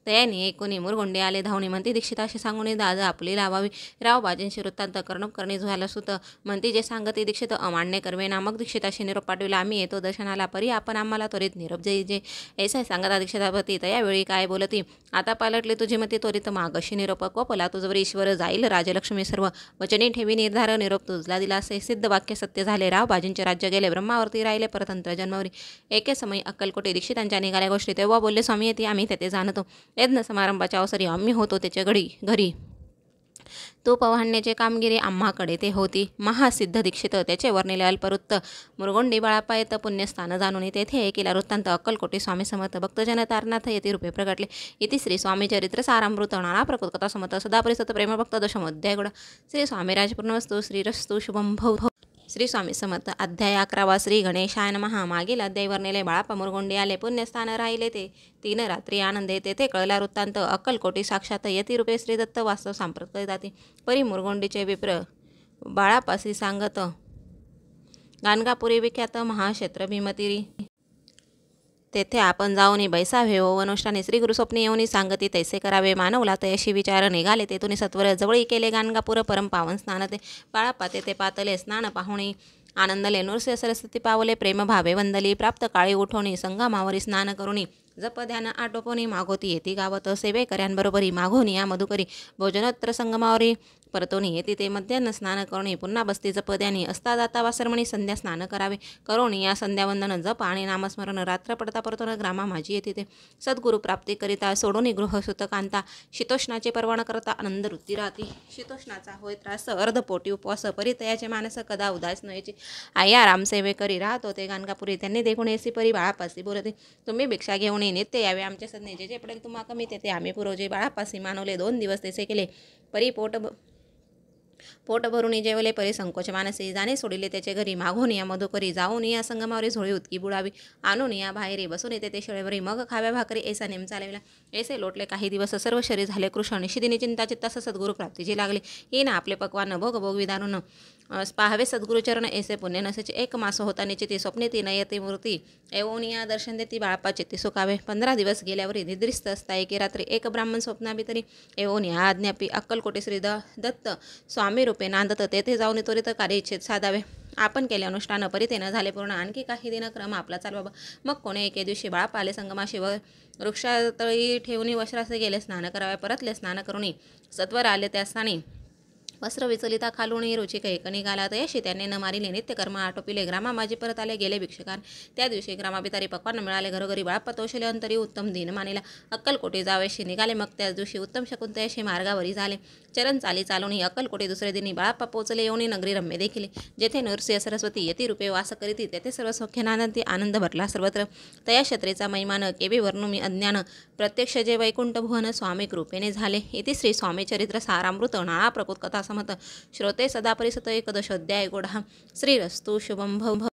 तयानी कोणी मुरगोंडे आले धावणी, म्हणती दीक्षिताशी सांगून दाद आपली लावावी. रावबाजींशी वृत्तांत करणूप करणे झाला सुत, म्हणती जे सांगते दीक्षित अमान्य करवे ना. मग दीक्षिताशी निरोप पाठविला, आम्ही येतो दर्शनाला, परी आपण आम्हाला त्वरित निरोप जे. ऐसा सांगता दीक्षितापती तयावेळी काय बोलती, आता पालटली तुझी मती त्वरित मागशी निरोप. कोपला तुझवर ईश्वर जाईल राजलक्ष्मी सर्व, वचनी ठेवी निर्धार, निरोप तुझला दिला असे सिद्ध वाक्य सत्य झाले. रावबाजींचे राज्य गेले, ब्रह्मावरती राहिले परतंत्र जन्मावरी. एके समय अक्कलकोटी दीक्षितांच्या निघाल्या गोष्टी, तेव्हा बोलले स्वामी येते आम्ही तेथे जाणतो. यज्ञ समारंभाच्या अवसरी आम्ही होतो त्याच्या घरी. तूप वाहण्याचे कामगिरी आम्हाकडे ते होती. महासिद्ध दीक्षित त्याचे वर्णिले अल्पवृत्त, मुरगोंडी बाळाप्पा येत पुण्यस्थान जाणून, तेथे एकीला वृत्तांत अक्कलकोटी स्वामी समर्थ भक्तजन तारनाथ येती रूपे प्रगटले. इति श्री स्वामी चरित्र सारामृत नाना प्रकृत कथा समत सदापरी सत प्रेम भक्त दशमोध्याय गुण. श्री स्वामीराज पूर्णवस्तू श्रीरस्तु शुभम भव. श्री स्वामी समर्थ. अध्याय 11. श्री गणेशाय नमः. मागील अध्याय वर्णिले बाळाप्पा मुरगोंडी आले, पुण्यस्थान राहिले ते 3 रात्री आनंदे. तेथे कळला वृत्तांत अक्कलकोटी साक्षात यती रूपे श्री दत्त वास्तव सांप्रत जाती. परी मुरगोंडीचे विप्र बाळापासी सांगत, गाणगापुरी विख्यात महाक्षेत्र भीमतिरी, तेथे आपण जाऊनी बैसावे हो. अनुष्ठाने श्री गुरुस्वप्नी येऊनी सांगती तैसे करावे. मानवला तयशी विचार निघाले तेथून सत्वर, जवळी केले गाणगापूर परम पावन स्नान ते. बाळाप्पा तेथे पातले स्नान पाहुणी आनंदले. नृसिंह सरस्वती पावले प्रेम भावे वंदली. प्राप्त काळी उठवणी संगमावरी स्नान करुणी, जप ध्यान आटोपणी मागोती येती गावत. सेवेकऱ्यांबरोबरी मागोनी या मधुकरी, भोजनोत्तर संगमावरी परतोनी येते ते. मध्यान्ह स्नान करुणी पुन्हा बसती जपद्यानी, असता जाता वासरमणी संध्या स्नान करावे. करुणी या संध्यावंदन जप आणि नामस्मरण, रात्र पडता परतोन ग्रामा माझी येते ते. सद्गुरु प्राप्ती करिता सोडून गृह सुतकांता, शीतोष्णाचे परवान करता आनंद वृत्ती राहती. शीतोष्णाचा होय त्रास अर्धपोटी उपवास, परितयाचे मानस कदा उदास नयची. आया रामसेवे करी राहतो ते गाणगापुरी, त्यांनी देखून ऐसी परी बाळापासी बोलते. तुम्ही भिक्षा घेऊन नित्य यावे आमचे सदने, जे जे पडेल तुम्हा कमी तेथे आम्ही पुरवजे. बाळापासी मानवले 2 दिवस तेसे केले, परी पोट भरून जेवले. परी संकोच मानसी, जाणे सोडिले त्याचे घरी. मागून या मधुकरी, जाऊन या संगमावरी झोळी उतकी बुडावी. आणून या बाहेरी, बसून येते ते शेळेवरी. मग खाव्या भाकरी ऐसा नेम चालविला. ऐसे लोटले काही दिवस, सर्व शरीर झाले कृष्ण. निशिदिनी चिंता चित्तास सद्गुरु प्राप्तीची लागली. ही ना आपले पक्वान भोग भोग विधारून पाहावे सद्गुरुचरण. ऐसे पुण्य नसेचे. 1 मास होता निश्चिती, स्वप्ने ती नयती मूर्ती. एवोनिया दर्शन देती बाळाप्पा चित्ती सुखावे. 15 दिवस गेल्यावरी निद्रिस्त असता एके रात्री, एक ब्राह्मण स्वप्नाभितरी एवोनिया आज्ञापी. अक्कलकोटी श्री दत्त स्वामी रूपे नांदत, तेथे जाऊन त्वरित कार्य इच्छित साधावे. आपण केले अनुष्ठान परिते न झाले पूर्ण, आणखी काही दिनक्रम आपला चाल बाबा. मग कोणे एके दिवशी बाळाप्पा आले संगमाशी व वृक्षातळी ठेवून वस्त्रासे गेले स्नान करावे. परतले स्नान करुणी सत्वर आले त्या स्थानी वस्त्र विचलिता खालून रुची कैक निघाला. तयाशी त्यांनी न मारिले नित्यकर्म आटोपिले. ग्रामामाजी परत आले गेले भिक्षकान. त्या दिवशी ग्रामाभितारी पक्वान मिळाले. घरोघरी बाळाप्पा तोषले अंतरी उत्तम दिन मानिला. अक्कलकोटी जावेशी निघाले. मग त्याच दिवशी उत्तम शकून तयाशी मार्गावरी झाले. चरण चाली चालून अक्कलकोटी दुसरे दिनी बाळाप्पा पोचले. येऊनी नगरी रम्य देखिले. जेथे नरसिंह सरस्वती यती रूपे वास करीती तेथे सर्व सौख्यानांदी आनंद भरला सर्वत्र. तया क्षत्रेचा महिमान केवी वर्णुमी अज्ञान. प्रत्यक्ष जे वैकुंठ भुवन स्वामी कृपेने झाले. इति श्री स्वामी चरित्र सारामृत नाना प्रकृत कथा समत. श्रोते सदा परिसत एकदशोध्याय गोढा. श्रीरस्तु शुभम भव.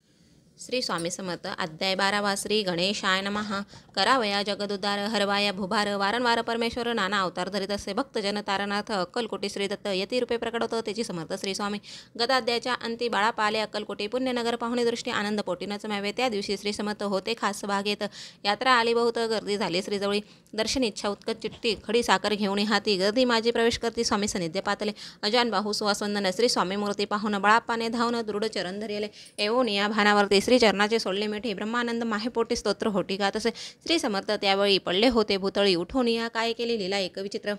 श्री स्वामी समर्थ. अध्याय 12वा. श्री गणेशाय नमः. करावया जगदुद्धार हरवाया भुभार. वारंवार परमेश्वर नाना अवतार धरीत असे. भक्तजन तारनाथ अक्कलकोटी श्री दत्त यती रूपे प्रकट होतं त्याची समर्थ श्री स्वामी. गदाध्याच्या अंती बाळाप्पा आले अक्कलकोटी. पुण्यनगर पाहुणे दृष्टी आनंद पोटीनच म्यावे. त्या दिवशी श्री समर्थ होते खास भागेत. यात्रा आली बहुत गर्दी झाली श्रीजवळी. दर्शन इच्छा उत्कट चिठ्ठी खडी साखर घेऊन हाती. गर्दी माझी प्रवेश करती स्वामी सन्निध्य पातले. अजान बाहू सुवासवंदन श्री स्वामी मूर्ती पाहून बाळाप्पाने धावून दृढ चरण धरले. येऊन या भानावरती श्री चरणाचे सोडले मिठे. ब्रह्मानंद माहेपोटी स्तोत्र होटी गात असे. श्री समर्थ त्यावेळी पडले होते भूतळी. उठून या काय केली लीला एक विचित्र.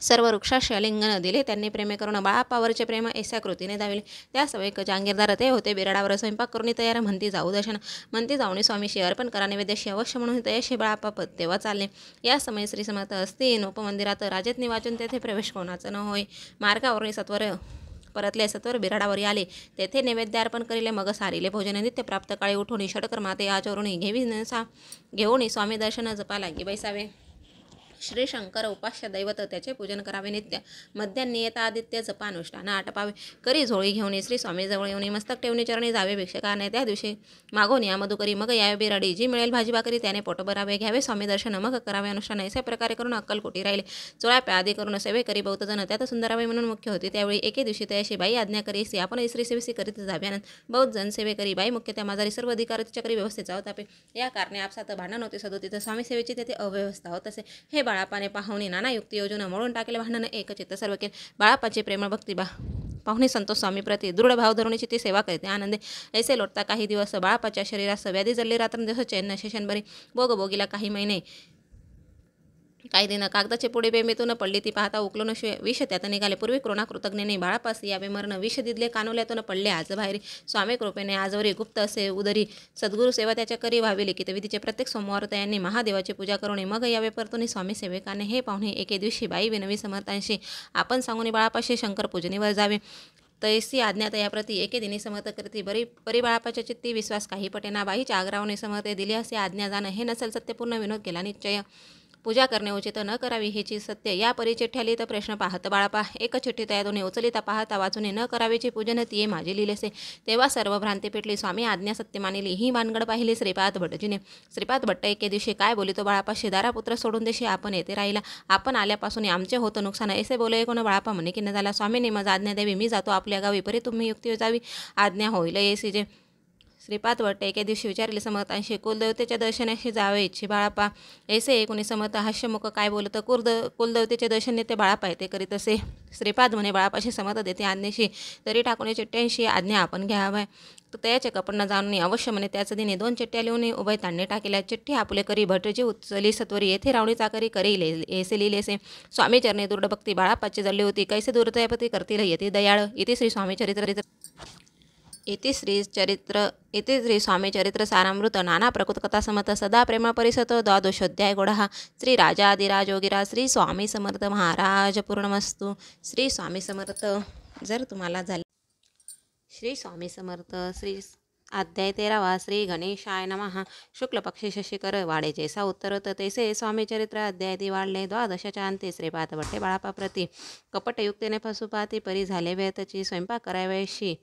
सर्व वृक्षाशी आलिंगन दिले त्यांनी प्रेमे करून. बाळाप्पावरचे प्रेम ऐसा कृतीने दाविले. त्या सवयक जांगीरदार ते होते. बिराडावर स्वयंपाक करून तयार म्हणती जाऊ दर्शन. म्हणती जाऊनी स्वामीशी अर्पण करा नैवेद्याशी अवश्य म्हणून तयाशी बाळाप्पा तेव्हा चालले. या समयी श्री समर्थ असती उपमंदिरात राजेतनी वाचून तेथे प्रवेश कोणाचं न होय. मार्गावरून सत्वर परतले. सत्वर बिराडावरी आले. तेथे नैवेद्यार्पण करिले. मग सारिले भोजन. नित्य प्राप्त काळी उठून षटकर्माते आचरून घेऊन स्वामी दर्शन जपा लागी बैसावे. श्री शंकर उपास्य दैवत त्याचे पूजन करावे नित्य. मध्यान्नी येता आदित्य जपानुष्ठान आटपावे. करी झोळी घेऊन श्री स्वामी जवळ येऊन मस्तक ठेवणी चरणी जावे भिक्षकाने. त्या दिवशी मागून या मधुकरी मग यावे बिराडी. जी मिळेल भाजी भाकरी त्याने पोट भरावे. घ्यावे स्वामी दर्शन मग करावे अनुष्ठान. अशा प्रकारे करून अक्कलकोटी राहिले. चोळ्या आदी करून सेवे करी बहुत जण. त्यात सुंदराबाई म्हणून मुख्य होती. त्यावेळी एके दिवशी तयाशी बाई आज्ञा करी सी आपण श्री सेवेसी करीत जाव्यानंद बहुत जण सेवे करी. बाई मुख्य त्या माझारी सर्व अधिकार चक्री व्यवस्थेत जाऊ तापे. या कारणे आपसात भांडण होते सदोतीत. स्वामी सेवेची तेथे अव्यवस्था होत असे. हे बाळाप्पाने पाहुणे नाना युक्ती योजना मोडून टाकले. भांडण एकचित्त सर्व केले. बाळाप्पाची प्रेम भक्ती पाहुणे संतोष स्वामी प्रति दृढ भाव धरूनची ती सेवा करते आनंदे. ऐसे लोटता काही दिवस बाळाप्पाच्या शरीरास व्याधी जडली. रात्रंदिवस चैन शेषण बरी. बोगीला काही महिने काही दिन कागदाचे पुढे बेमेतून पडली. ती पाहता उकलून विष त्यात निघाले. पूर्वी कृणा कृतज्ञाने बाळापास यावे मरण. विष दिदले कानोल्यातून पडले आज बाहेरी. स्वामी कृपेने आजवरी गुप्त असे उदरी. सद्गुरु सेवा त्याच्या करी व्हावी लिखित विधीचे. प्रत्येक सोमवार त्यांनी महादेवाची पूजा करून मग यावे परतून स्वामी सेवेकाने. हे पाहुणे एके दिवशी बाई विनवी समर्थांशी आपण सांगून बाळापाशी शंकर पूजनीवर जावे. तैसी आज्ञा तयाप्रती एके दिनी समर्थ करती. परी बाळापाच्या चित्ती विश्वास काही पटेना. बाईच्या आग्रहाने समर्थ दिली असे आज्ञा जाणं. हे नसेल सत्यपूर्ण विनोद केला निश्चय. पूजा करणे उचित न करावी हेची सत्य. या परी चिठ्ठ्या लिहित प्रश्न पाहत बाळापा. एक चिठ्ठी तयातून उचलिता पाहता वाचूने न करावीची पूजन तिये माझी लिहिलेसे. तेव्हा सर्व भ्रांती पेटली. स्वामी आज्ञा सत्य मानिली. ही भानगड पाहिली श्रीपाद भटजीने. श्रीपाद भट्ट एके दिवशी काय बोलितो बाळापाशी. दारापुत्र सोडून देशी आपण येथे राहिला. आपण आल्यापासून आमचे होतं नुकसान. ऐसे बोले कोण बाळापा म्हणे की न झाला. स्वामीने मज आज्ञा द्यावी. मी जातो आपल्या गावी. परी तुम्ही युक्ती जावी. आज्ञा होईल येसी जे. श्रीपाद भट्ट एके दिवशी विचारले समर्थांशी. कुलदेवतेच्या दर्शनाशी जावे इच्छी बाळापा. ऐसे कोणी समर्थ हास्यमुख काय बोलत. कुलदेवतेचे दर्शन नेते बाळापा येते करीत असे. श्रीपाद म्हणे बाळापाशी समर्थ देते आज्ञेशी. तरी टाकून चिठ्ठ्यांशी आज्ञा आपण घ्यावा. तर त्याचे कपडनं जाणून अवश्य म्हणे. त्याच दिनी 2 चिठ्ठ्या लिहून उभय तांडणे टाकेल्या. चिठ्ठी आपुले करी भटजी उचली सत्वरी. येथे रावणी चाकरी करी ऐसे लिहिलेसे. स्वामी चरणे दृढ भक्ती बाळापाची जडली होती. कैसे दूरतयापती करतील येते दयाळ. इथे श्री स्वामी चरित्र इति श्री स्वामी चरित्र सारामृत नाना प्रकृत कथा समर्थ. सदा प्रेम परिसत द्वादशोध्याय गोढा. श्री राजाधिराज योगिरा श्री स्वामी समर्थ महाराज पूर्णमस्तु. श्री स्वामी समर्थ. जर तुम्हाला झाले. श्री स्वामी समर्थ. अध्याय 13वा. श्री गणेशाय नमः. शुक्ल पक्षी शशिकर वाडे जैसा उत्तरत तैसे स्वामी चरित्र अध्याय ती वाढले. द्वादशाच्या अंती श्रीपाद भट्टे बाळापा प्रती कपटयुक्तेने फसुपाती परी झाले व्यतची. स्वयंपाक कराव्याशी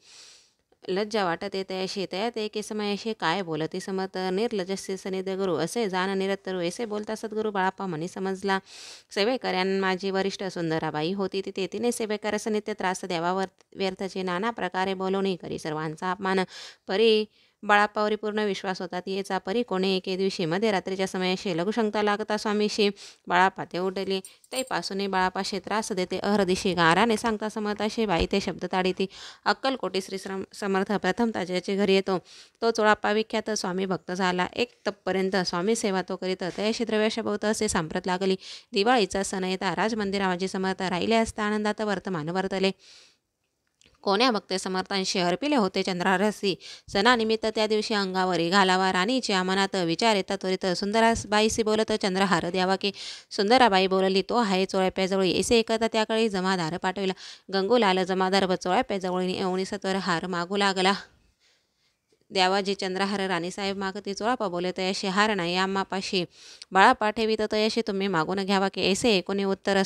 लज्जा वाटत येते अशी. तयात एके समयाशी काय बोलती समर्थ. निर्लजस्य सनिध्य गुरु असे जाण निरत्तरू. ऐसे बोलता सद्गुरु बाळाप्पा म्हणी समजला. सेवेकऱ्यां माझी वरिष्ठ सुंदराबाई होती तिथे. तिने सेवेकऱ्यास नित्य त्रास द्यावा व्यर्थचे. नाना प्रकारे बोलवणी करी सर्वांचा अपमान. परी बाळाप्पावरी पूर्ण विश्वास होता. तिचा परी कोणी एके दिवशी मध्यरात्रीच्या समयाशी लघुशंका लागता स्वामीशी बाळाप्पा ते उठले. त्यापासूनही बाळापाशी त्रास देते. अहरदिशी गाराने सांगता समर्थाशी बाई ते शब्द ताडीती. अक्कलकोटी श्री समर्थ प्रथमतः ज्याच्या घरी येतो तो चोळाप्पा विख्यात स्वामी भक्त झाला. एक तपपर्यंत स्वामी सेवा तो करीत. तयाशी द्रव्याशा बहुत असे सांप्रत लागली. दिवाळीचा सण येता राजमंदिरामाजी समर्थ राहिले असता आनंदात वर्तमान वर्तले. कोण्या भक्ते समर्थांशी अर्पिले होते चंद्रारसी. सणानिमित्त त्या दिवशी अंगावरी घालावा. राणीच्या मनात विचार येतात त्वरित. सुंदराबाईशी बोलत चंद्रहार द्यावा की. सुंदराबाई बोलली तो आहे चोळ्याप्याजवळी. ऐसे एकदा त्याकाळी जमादार पाठविला. गंगूलाल जमादार व चोळ्याप्याजवळी येऊन सत्वर हार मागू लागला. द्यावाजी चंद्रहार राणीसाहेब मागती. चोळाप्पा बोले तयाशी हार नाही आम्हापाशी. बाळाप्पा ठेवी तर तयाशी तुम्ही मागून घ्यावा की. ऐसे एकोणी उत्तर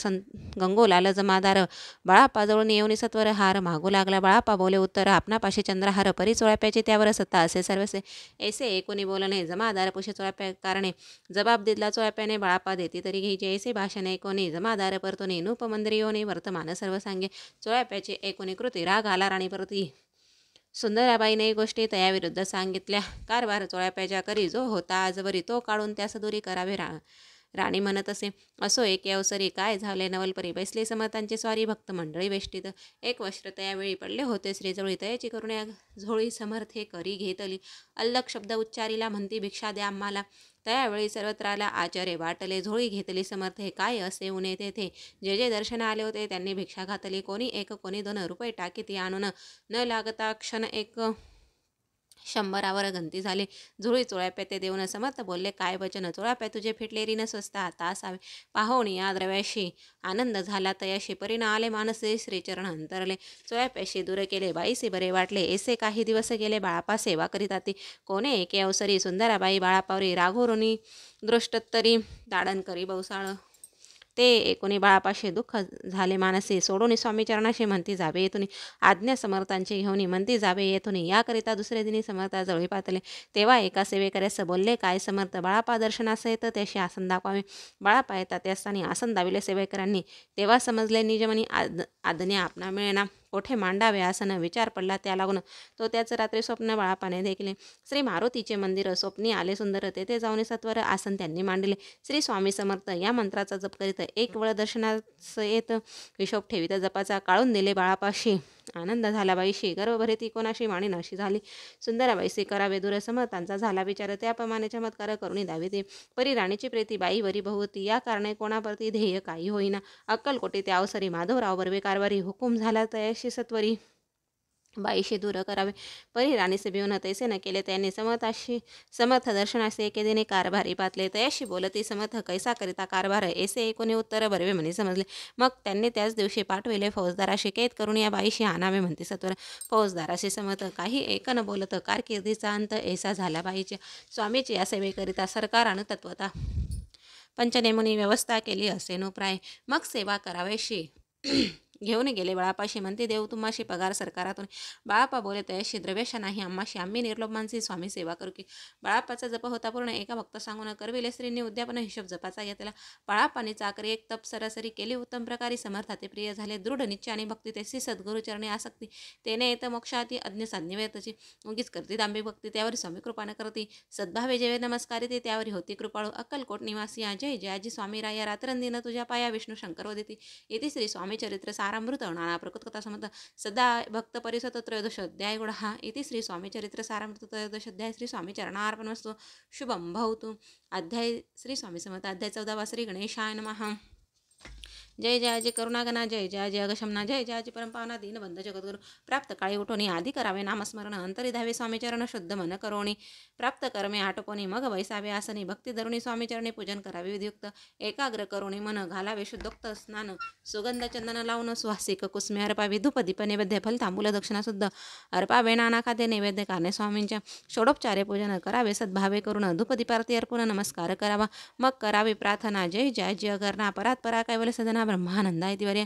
गंगूलाल जमादार बाळाप्पाजवळून येऊन सत्वर हार मागू लागला. बाळाप्पा बोले उत्तर आपणापाशी चंद्रहार परी चोळाप्याची त्यावर सत्ता असे सर्वसे. ऐसे एकोणी बोलणे जमादार पुषे चोळाप्या कारणे जबाब दिला चोळाप्याने. बाळाप्पा देती तरी घ्यायचे. ऐसे भाषण एकोणी जमादार परतोनी नूपमंदिरियोनी वर्तमान सर्व सांगे. चोळाप्याची एकोणी कृती राग आला राणीप्रती. सुंदराबाईने गोष्टी तयाविरुद्ध सांगितल्या. कारभार चोळाप्याच्या करी जो होता आजवरी तो काढून त्यास दूरी करावे राणी म्हणत असे. असो एके अवसरी काय झाले नवलपरी बैसली समर्थांची स्वारी भक्त मंडळी वेष्टीत. एक वस्त्र त्यावेळी पडले होते श्रीजवळी. तयाची करुण्या झोळी समर्थ हे करी घेतली. अल्लक शब्द उच्चारीला म्हणती भिक्षा द्या आम्हाला. त्यावेळी सर्वत्राला आचार्य वाटले. झोळी घेतली समर्थ हे काय असे उणे तेथे. जे जे दर्शन आले होते त्यांनी भिक्षा घातली. कोणी एक कोणी 2 रुपये टाकीती आणून न लागता क्षण एक 100 गंती झाली. झोळी चोळाप्या ते देऊन समर्थ बोलले काय वचन. चोळाप्या तुझे फिटले ऋण स्वस्त आता असावे. पाहुणी या द्रव्याशी आनंद झाला. तयाशी परीन आले मानसे श्रीचरण अंतरले. चोळाप्याशी दूर केले बाईसे बरे वाटले. ऐसे काही दिवस गेले. बाळाप्पा सेवा करीत आती. कोणे एके अवसरी सुंदराबाई बाळाप्पावरी राघोरुनी दृष्टोत्तरी ताडण करी बवसाळ. ते एकोणी बाळापाशी दुःख झाले मानसी. सोडून स्वामी चरणाशी म्हणती जावे येथून. आज्ञा समर्थांची घेऊन म्हणती जावे येथून. याकरिता दुसरे दिनी समर्थाजवळी पातले. तेव्हा एका सेवेकऱ्यास बोलले काय समर्थ. बाळाप्पा दर्शनास येतं त्याशी आसन दाखवावे. बाळाप्पा येतात त्यास्थानी आसन दाविले सेवेकरांनी. तेव्हा समजले निजमनी आज्ञा आपणा मिळेना. कोठे मांडावे आसन विचार पडला त्या लागून. तो त्याच रात्री स्वप्न बाळाप्पाने देखले. श्री मारुतीचे मंदिर स्वप्नी आले सुंदर. तेथे जाऊन सत्वर आसन त्यांनी मांडले. श्री स्वामी समर्थ या मंत्राचा जप करीत एक वेळ दर्शनास येत. हिशोब ठेवीत जपाचा काढून दिले बाळापाशी. आनंद झाला बाईशी. गर्भभरीती कोणाशी माणी नाशी झाली. सुंदराबाईशी करावे दूर समर्थांचा झाला विचार. त्याप्रमाणे चमत्कार करुणी दावे ते. परी राणीची प्रीती बाईवरी बहुती. या कारणे कोणाप्रती ध्येय काही होईना. अक्कलकोटी त्या अवसरी माधवराव बर्वे कारभारी हुकूम झाला तयाशी सत्वरी बाईशी दूर करावे. परी राणीसे भिवून तैसे न केले. त्यांनी समर्थ दर्शनासे एके दिनी कारभारी पातले. तयाशी बोलती समर्थ कैसा करिता कारभार. ऐसे एकोणी उत्तर बर्वे म्हणे समजले. मग त्यांनी त्याच दिवशी पाठविले फौजदाराशी कैद करून या बाईशी आणावे म्हणते सत्वर. फौजदाराशी समर्थ काही एक न बोलत कारकिर्दीचा अंत ऐसा झाला बाईच्या. स्वामीची या सेवेकरिता सरकारानं तत्वता पंचनेमुनी व्यवस्था केली असे नो प्राय. मग सेवा करावेशी घेऊन गेले. बाळापाशी म्हणते देऊ तुम्हाशी पगार सरकारातून. बाळाप्पा बोले तयाशी द्रव्याशा नाही आम्हाशी. आम्ही निर्लोभ मानसी स्वामी सेवा करू की. बाळाप्पाचा जप होता पूर्ण. एका भक्त सांगून करविले स्त्रींनी उद्यापन हिशोब जपाचा घेतला. बाळाप्पाने चाकरी एक तप सरासरी केली. उत्तम प्रकारे समर्थाते प्रिय झाले. दृढ निश्चय आणि भक्ती तेसी सद्गुरुचरणी आसक्ती. तेने येत मोक्षाती अज्ञ साधने वेतची. उगीच करती दांभी भक्ती त्यावर स्वामी कृपाने करती. सद्भावे जेवे नमस्कारी ते त्यावरी होती कृपाळू. अक्कलकोट निवासी जय जयाजी स्वामी राया. रात्रंदिन तुझ्या पाया विष्णू शंकर वदिती. इति श्री स्वामी चरित्र सारामृत नाना प्रकृतकथा समर्थ सदा भक्त परिसत त्रयोदश अध्याय गुणः. इति श्री स्वामी चरित्र सारामृत त्रयोदश अध्याय श्री स्वामी चरणार्पणमस्तु. शुभम भवतु. अध्याय श्री स्वामी समर्थ अध्याय 14 श्री गणेशाय नमः. जय जयाजी करुणागणा. जय जयाजी अगशमना. जय जयाजी परमपावना दीनबंध जगद्गुरु. प्राप्त काळी उठोनी आधी करावे नामस्मरण. अंतरी धावे स्वामीचरण शुद्ध मन करोणी. प्राप्त कर्मे आटोपोनी मग वैसावे आसनी. भक्ती धरुणी स्वामीचरणी पूजन करावे विधियुक्त. एकाग्र करोणी मन घालावे शुद्धोक्त स्नान. सुगंध चंदन लावून सुहासिक कुसमे अर्पावे. धूप दीप नैवेद्य फल तांबूल दक्षिणा शुद्ध अर्पावे. नाना खाद्य नैवेद्य कारणे स्वामींच्या. षोडोपचारे पूजन करावे सद्भावे करून. धूपदीपारती अर्पून नमस्कार करावा. मग करावी प्रार्थना. जय जयाजी अगरणा. परात परा कैवल्य सदना ब्रह्मानंदा इति वर्य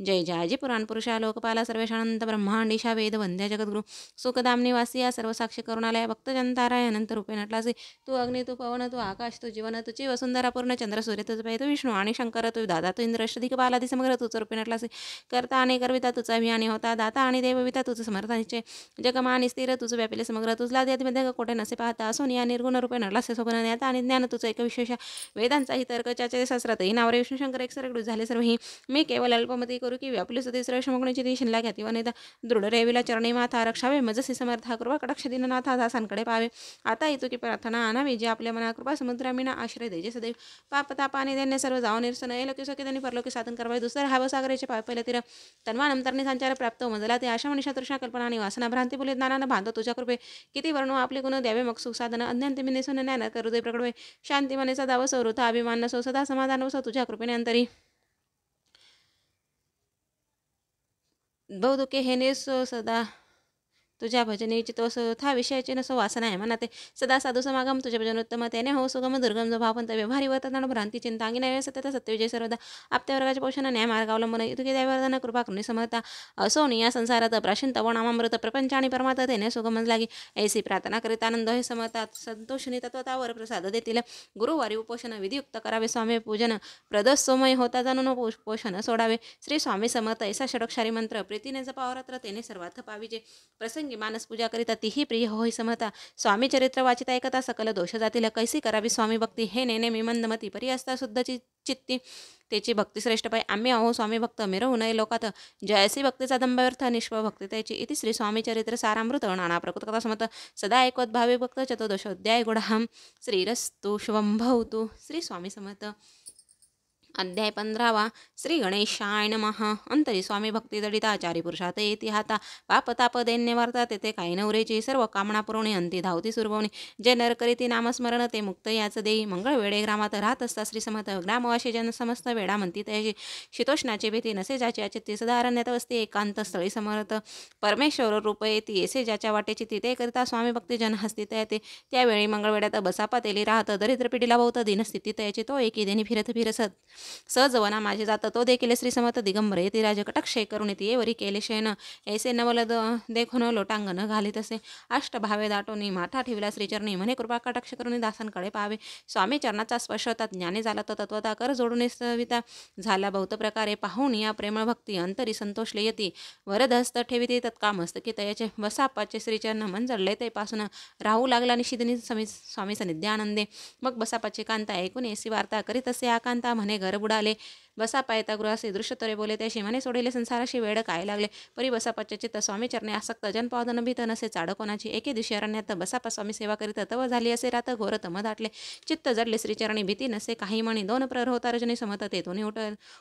जय जयाजी पुराण पुरुषा लोकपाला सर्वेशानंत ब्रह्मांडीशा वेद वंद्या जगद्गुरु सुखदाम निवासिया सर्वसाक्षी करुणालय भक्तजनताराय अनंत रूपे नटलासी तू अग्नि तू पवन तू आकाश तू जीवन तुझी वसुंधरा पूर्ण चंद्र सूर्य तुझ तू विष्णू आणि शंकर तू दादा तू इंद्र अष्टदिक बालादी समग्र तुझ रूपे नटलासी करता आणि करविता तुझा अभियानी होता दाता आणि देवविता तुझ समर्थांचे जगमान स्थिर तुझ व्यापिले समग्र तुझला मध्ये कोठे नसे पाहता असून या निर्गुण रूपे नटलासे स्वप्न ज्ञाता आणि ज्ञान तुझं एक विशेष वेदांचाही तर्क चाचे शास्त्रातही नावरे विष्णू शंकर एक सरकडू झाले सर्व ही मी केवळ अल्पमती करू की व्यापली सुधी श्रेष्ठ मुगणीची ती शिनला घ्याती व नेता दृढ रेविला चरणी माथा रक्षावे मजसी समर्था कृपा कटाक्ष दिननाथा दासांकडे पावे आता येतो की प्रार्थना आणावी जे आपल्या मना कृपा समुद्रामीना आश्रय दे जे सदैव पाप तापाने देणे सर्व जाऊन निरसन येलो की सके त्यांनी परलोकी साधन करावे दुसरे हाव सागराचे पाय पहिले तीर तन्वानंतरने संचार प्राप्त मजला ते आशा मनीषा तृष्णा कल्पना आणि वासना भ्रांती बोले ज्ञानानं बांधतो तुझ्या कृपे किती वर्णो आपले गुण द्यावे मग सुख साधन अज्ञानते निसून ज्ञान करू दे प्रकटवे शांती मनेचा दाव सौरथा अभिमान नसो सदा समाधान वसो तुझ्या कृपेने अंतरी बहुदुखे हे निसो सदा तुझ्या भजने चितो था विषयाचे नसो वासना आहे म्हणा ते सदा साधू समागम तुझे भजन उत्तम त्याने हो सुगम दुर्गम जो भावपंत व्यवहारी वर्तन भ्रांती चिंतांगी नाही सत्य सत्यविजय सर्वदा आपत्या वर्गाचे पोषण न्याय मार्ग अवलंबन तुझे दैवर्धन कृपा करुणी समर्था असो या संसारात प्राशीन तव नामामृत प्रपंच आणि परमात्मा तेने सुगम लागी ऐसी प्रार्थना करीत आनंद हे समर्था संतोषनी तत्वतावर प्रसाद देतील गुरुवारी उपोषण विधियुक्त करावे स्वामी पूजन प्रदस्सोमय होता जाणून पोषण सोडावे श्री स्वामी समर्थ ऐसा षडक्षारी मंत्र प्रीतीने जपावरात्र तेने सर्वार्थ पाविजे प्रसंगी मानस पूजा करिता तीही प्रिय होई समता स्वामी चरित्र वाचिता ऐकता सकल दोष जातील कैसी करावी स्वामी भक्ती हे नेने मी मंदमती परी असता शुद्धची चित्ती त्याची भक्ती श्रेष्ठ पाय आम्ही आहो स्वामी भक्त मिरवू नये लोकात जयसी भक्तीचा दंभार्थ निष्फळ भक्ती त्याची इति श्री स्वामी चरित्र सारामृत नाना प्रकृत कथा समत सदा ऐकवत भावे भक्त चतुर्दशोध्याय गुढाम श्रीरस्तु शुभं भवतु श्री स्वामी समर्थ अध्याय 15 श्री गणेशाय नमः अंतरी स्वामी भक्ती दडिता आचारी पुरुषात येती हाता पाप ताप दैन्य वार्ता तेथे काही नवरेची सर्व कामना पुरवणे अंती धावती सुरवणे जे नर करीती नामस्मरण ते मुक्त याच देई मंगळ वेळे ग्रामात राहत असता श्री समर्थ ग्रामवासी जन समस्त वेळा म्हणती त्याची शीतोष्णाची भीती नसे ज्याची अचित्ती सदा अरण्यात वसती एकांत स्थळी समर्थ परमेश्वर रूप येती येसे ज्याच्या वाटेची तिथे करिता स्वामी भक्ती जन हस्ती येते त्यावेळी मंगळवेड्यात बसापा तेली राहत दरिद्र पिढीला बहुत दिनस्थिती त्याची तो एकी देणी फिरत फिरसत सहजवना माझे जात तो देखील श्री समर्थ दिगंबर येती राज कटाक्षय करून येते वरी केले शयन ऐसे नवल देखून लोटांगण घालीत असे अष्टभावे दाटोनी माठा ठेवला श्रीचरणी म्हणे कृपा कटाक्ष करून दासांकडे पाहावे स्वामी चरणाचा स्पर्श होतात ज्ञानी झाला तर तत्वता कर जोडून सविता झाला बहुत प्रकारे पाहून या प्रेमळ भक्ती अंतरी संतोषले येती वरदहस्त ठेविते तत्कामस्तकी तयाचे बसापाचे श्रीचरण मंजळले ते पासून राहू लागला निशिदिनी स्वामी सन्निध्यानंदे मग बसापाचे कांता ऐकून ऐसी वार्ता करीत असे आकांता म्हणे घर बुडाले बसापा येता गृहासी दृश्यतरे बोले त्याशी म्हणे सोडेले संसाराशी वेळ काय लागले परी बसापाचे चित्त स्वामी चरणे आसक्त जनपावदन भीत नसे चाड कोणाची एके दिवशी अरण्यात बसापा स्वामी सेवा करीत तव झाली असे रात घोर तम दाटले चित्त जडले श्रीचरणी भीती नसे काही म्हणी 2 प्रहर होता रजनी समत तेथून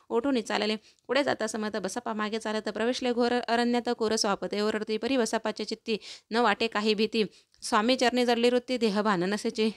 उठून चालले पुढे जाता समत बसापा मागे चालत प्रवेशले घोर अरण्यात कोर स्वापते ओरडती परी बसापाचे चित्ती न वाटे काही भीती स्वामी चरणी जडली वृत्ती देहभान नसेची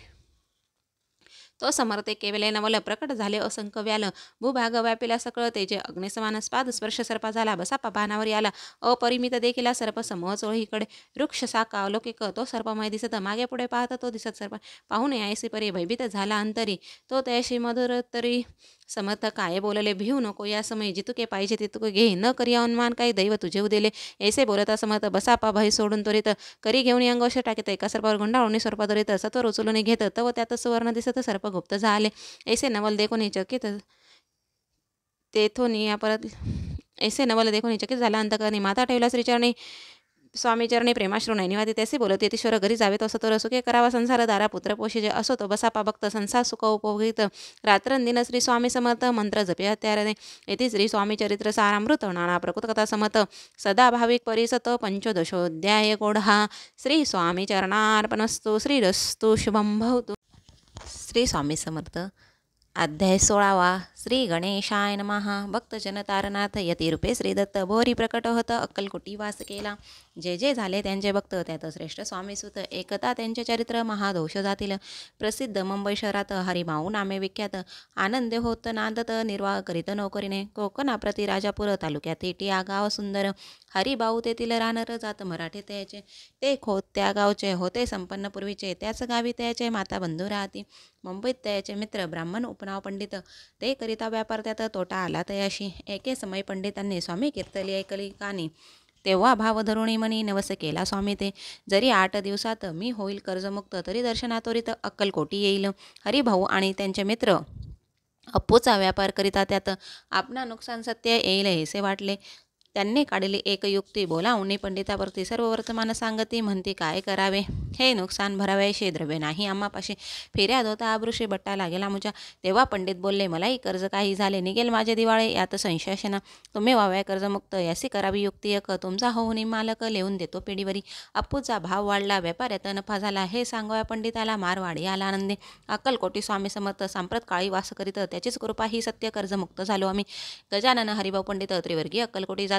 तो समर्थे केवले नवल प्रकट झाले असंख्य व्याल भूभाग व्यापिला सकळ तेजे अग्निसमान स्पाद स्पर्श सर्पा झाला बसापा बाणावर याला अपरिमित देखील सर्प समूह चोहीकडे वृक्ष साका अलौकिक तो सर्पमय दिसत मागे पुढे पाहत तो दिसत सर्प पाहून यायसी परी भयभीत झाला अंतरी तो त्याशी मधुर तरी समर्थ काय बोलले भिवू नको या समय जितुके पाहिजे तितुके घे न करी अनुमान काही दैव तुझे उदेले ऐसे बोलता समर्थ बसापा भय सोडून त्वरित करी घेऊन अंगोश टाकीत एका सर्पावर गुंडाळून सर्प धरित सत्वर उचलून घेत तव त्यात सुवर्ण दिसत सर्प गुप्त झाले ऐसे नवल देखून चकित तेथून या परत ऐसे नवल देखून चकित झाला अंतकरणी माता ठेवला श्रीचरणी स्वामी चरणी प्रेमाश्रू नैनिवादी त्याचे बोलत येतीश्वर घरी जावे तो सतोर सुखे करावा संसार दारा पुत्र पोषे जे असो तो बसापा भक्त संसार सुख उपभोगित रात्रंदिन श्री स्वामी समर्थ मंत्र जपे त्यारे येथे श्री स्वामी चरित्र सारामृत नाना प्रकृत कथा समत सदा भाविक परिसत पंचदशोध्याय कोढा श्री स्वामी चरणार्पणस्तु श्रीरस्तु शुभं भवतु श्री स्वामी समर्थ अध्याय 16 श्री गणेशाय नमः भक्तजन तारनाथ यतिरूपे श्रीदत्त भोरी प्रकट होत अक्कलकोटी वास केला जे जे झाले त्यांचे भक्त त्यात श्रेष्ठ स्वामीसुत एकता त्यांचे चरित्र महादोष जातील. प्रसिद्ध मुंबई शहरात हरिभाऊ नामे विख्यात आनंद होत नांदत निर्वाह करीत नोकरीने. कोकणाप्रती राजापूर तालुक्यात टिया गाव सुंदर हरिभाऊ तेथील राहणार जात मराठी त्याचे. ते खोत त्या गावचे होते संपन्न पूर्वीचे. त्याच गावी त्याचे माता बंधू राहती. मुंबईत त्याचे मित्र ब्राह्मण उपनाव पंडित. ते करिता व्यापार त्यात तोटा आला तयाशी. एके समय पंडितांनी स्वामी कीर्तली ऐकली कानी. तेव्हा भाव धरुणी मनी नवस केला स्वामी ते. जरी 8 दिवसात मी होईल कर्जमुक्त तरी दर्शनातोरीत अक्कलकोटी येईल. हरिभाऊ आणि त्यांचे मित्र अप्पूचा व्यापार करिता त्यात आपणा नुकसान सत्य येईल हेसे वाटले. त्यांनी काढली एक युक्ती बोलावणी पंडितावरती सर्व वर्तमान सांगती. म्हणती काय करावे हे नुकसान भरावयाशी द्रव्य नाही आम्हापाशी. फिर्याद होता आबृषी बट्टा लागेला मुजा. तेव्हा पंडित बोलले मलाही कर्ज काही झाले निघेल माझे दिवाळे यात संशय ना. तुम्ही व्हाव्या कर्जमुक्त यासी करावी युक्ती एक. तुमचा होऊन मालक लिहून देतो पिढीवरी. अप्पूचा भाव वाढला व्यापाऱ्यात नफा झाला हे सांगव्या पंडिताला मारवाडी आला आनंदे. अक्कलकोटी स्वामी समर्थ सांप्रत काळी वास करीत त्याचीच कृपा ही सत्य कर्जमुक्त झालो आम्ही. गजानन हरिभाऊ पंडित त्रिवर्गीय अक्कलकोटी जात.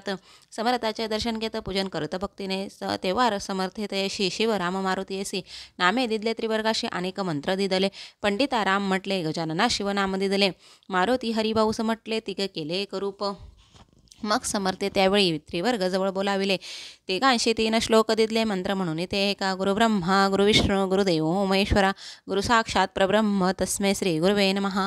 समर्थाचे दर्शन घेत पूजन करत भक्तीने. तेव्हा समर्थित यशी शिव राम मारुती येसी नामे दिदले त्रिवर्गाशी अनेक मंत्र दिदले. पंडिता राम म्हटले गजानना शिवनाम दिदले. मारुती हरिभाऊ म्हटले तिघ केले एक रूप. मग समर्थे त्यावेळी त्रिवर्ग जवळ बोलाविले. तिघांशी 3 श्लोक दिदले मंत्र म्हणून ते एका. गुरु ब्रह्मा गुरु विष्णू गुरुदेव महेश्वरा गुरु साक्षात परब्रह्म तस्मै श्री गुरुवे नमः.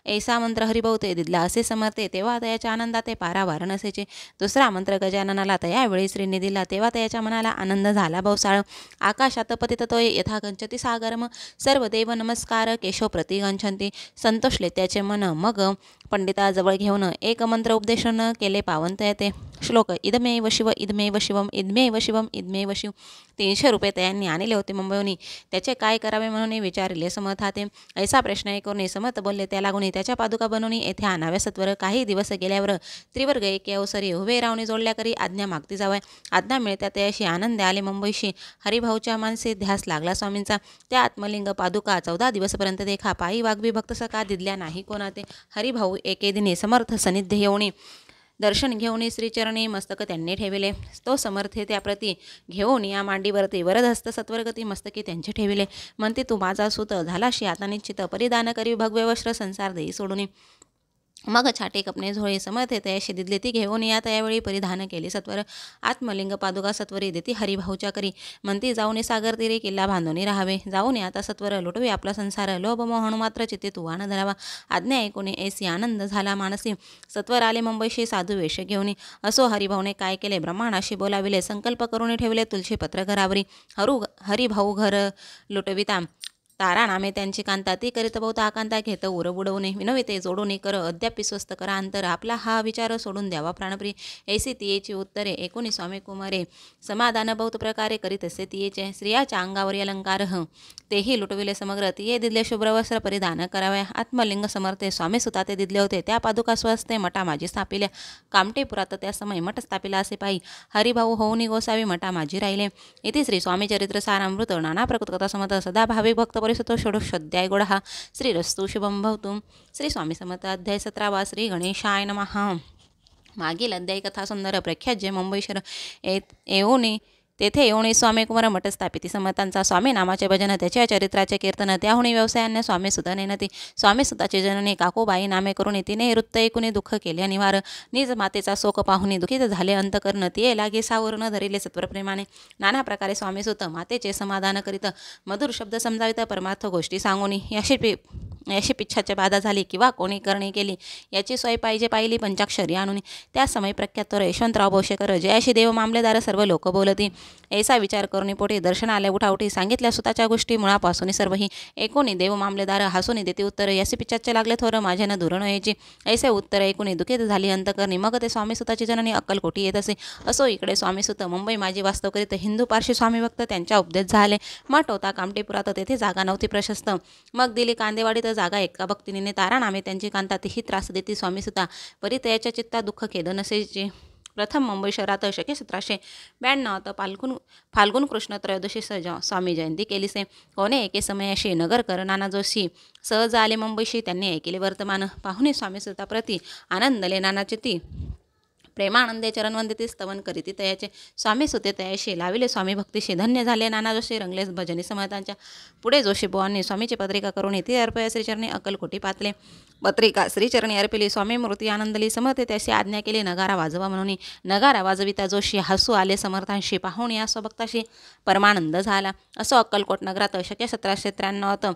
ऐसा मंत्र हरिभाऊ ते दिदला असे समर्थे. तेव्हा त्याच्या आनंदात ते पारावार नसेचे. दुसरा मंत्र गजाननाला त्यावेळी श्रीने दिला. तेव्हा त्याच्या मनाला आनंद झाला बहुसाळ. आकाशात पतित तोय यथा गंचती सागरम. सर्व देव नमस्कार केशव प्रति गंछन्ति. संतोषले त्याचे मन. मग पंडिताजवळ घेऊन एक मंत्र उपदेशन केले पावंत येते. श्लोक इदमेव शिव इदमेव शिवम इदमेव शिवम इदमेव शिव. 300 रुपये त्यांनी आणले होते मुंबईहून. त्याचे काय करावे म्हणून विचारले समर्थाते. ऐसा प्रश्न ऐकून समर्थ बोलले त्या लागून त्याच्या पादुका बनवून येथे आणाव्या सत्वर. काही दिवस गेल्यावर त्रिवर्ग एके अवसरी उभे रावणी जोडल्या करी आज्ञा मागती जावय. आज्ञा मिळत्या त्याशी आनंद आले मुंबईशी. हरिभाऊच्या मानसी ध्यास लागला स्वामींचा. त्या आत्मलिंग पादुका 14 दिवसपर्यंत देखा. पायी वाघबी भक्त सका दिदल्या नाही कोणाते. हरिभाऊ एके दिनी समर्थ सनिध्य येऊनी दर्शन घेऊन श्रीचरणी मस्तक त्यांनी ठेविले. तो समर्थे त्याप्रती घेऊन या मांडीवरती वरदहस्त सत्वरगती मस्तकी त्यांचे ठेविले. म्हणते तू माझा सुत झालाशी आता निश्चित. परिधान करी भगवे वस्त्र संसार देई सोडून. मग छाटे कपणे झोळे समर्थे तयाशी दिदले. ती घेऊन या त्यावेळी परिधान केले सत्वर. आत्मलिंग पादुका सत्वरी देती हरिभाऊच्या करी. म्हणती जाऊन सागर तीरे किल्ला बांधून राहावे. जाऊन आता सत्वर लुटवे आपला संसार. लोभ मोहण मात्र चित्ते तुवान धरावा. आज्ञा ऐकून ऐसी आनंद झाला मानसी. सत्वर आले मुंबईशी साधू वेश घेऊन. असो हरिभाऊने काय केले ब्रह्मांडाशी बोलाविले. संकल्प करून ठेवले तुलसी पत्र घरावरी. हरिभाऊ घर लुटविता. तारा नामे त्यांची कांता. ती करीत बहुत आकांता घेत उर बुडवणे. विनविते जोडून कर अद्यापि स्वस्त करा अंतर. आपला हा विचार सोडून द्यावा प्राणप्रिय. ऐसी तियेची उत्तरे ऐकून स्वामी कुमारे. समाधान बहुत प्रकारे करीत असे तियेचे. स्त्रियाच्या अंगावरी अलंकार तेही लुटविले समग्र. तिये दिदले शुभ्र वस्त्र परिधान कराव्या. आत्मलिंग समर्थे स्वामी सुता ते दिदले होते. त्या पादुका स्वस्ते मठा माझी स्थापिल्या. कामटेपुरात त्या समय मठ स्थापिला असे पायी. हरिभाऊ होऊनी गोसावी मठा माझी राहिले. इति श्री स्वामी चरित्र सारामृत नाना प्रकृत कथा समत सदा भाविक भक्त परिसतो षोडशोध्याय गोडहा. श्री रस्तु शुभम भवतु. श्री स्वामी समर्थ अध्याय 17 श्री गणेशाय नमः. मागील अध्याय कथा सुंदर प्रख्यात जे मुंबई शहर येऊनी तेथे येऊन स्वामी कुमार मठ स्थापिती. समर्थांचा स्वामी नामाचे भजन त्याच्या चरित्राचे कीर्तन. त्याहुनी व्यवसायाने स्वामी सुता नेनती. स्वामी सुताची जननी काकोबाई नामे करून तिने वृत्त ऐकून दुःख केले निवार. निज मातेचा शोक पाहुनी दुखित झाले अंतकर्ण. तिये लागे सावर न धरिले सत्वर प्रेमाने. नाना प्रकारे स्वामी सुत मातेचे समाधान करीत. मधुर शब्द समजावित परमार्थ गोष्टी सांगून. याशी पिच्छाची बाधा झाली किंवा कोणी करणी केली याची सोय पाहिजे पाहिली पंचाक्षरी आणून. त्या समय प्रख्यात यशवंतराव भोशेकर जयाशी देव मामलेदार सर्व लोक बोलती. ऐसा विचार करून पोटी दर्शन आले उठाउठी. सांगितल्या सुताच्या गोष्टी मुळापासून सर्वही. ऐकून देव मामलेदार हसून देते उत्तर. यासी पिच्छाचे लागले थोर माझ्या न दूर यायची. ऐसे उत्तर ऐकून दुखित झाली अंतकरणी. मग ते स्वामी सुताची जननी अक्कलकोटी येत असे. असो इकडे स्वामी सुत मुंबई माझी वास्तव करीत. हिंदू पारशी स्वामी भक्त त्यांच्या उपदेश झाले. मठ होता कामटेपुरात तेथे जागा नव्हती प्रशस्त. मग दिली कांदेवाडीत जागा एका भक्तिनीने. तारा नामे त्यांची कांता. तीही त्रास देती स्वामी सुता. परी तयाच्या चित्ता दुःख खेद नसेचे. प्रथम मुंबई शहरात शके 1792 फाल्गुन कृष्ण त्रयोदशी स्वामी जयंती केलीसे. कोणे एके समयाशी नगरकर नाना जोशी सहज आले मुंबईशी. त्यांनी ऐकले वर्तमान. पाहुणे स्वामी सुता प्रती आनंदले नाना चित्ती. प्रेमानंदे चरणवंदिती स्तवन करीती तयाचे स्वामी सुते तयाशी लाविले स्वामी भक्तीशी धन्य झाले नाना जोशी रंगले भजनी समर्थांच्या पुढे जोशी बुवांनी स्वामीची पत्रिका करून ती अर्पया श्रीचरणी अक्कलकोटी पातले पत्रिका श्रीचरणी अर्पिली स्वामी मूर्ती आनंदली समर्थे त्याशी आज्ञा केली नगारा वाजवा म्हणून नगारा वाजविता जोशी हसू आले समर्थांशी पाहून या स्वभक्ताशी परमानंद झाला असो अक्कलकोट नगरात शके 1793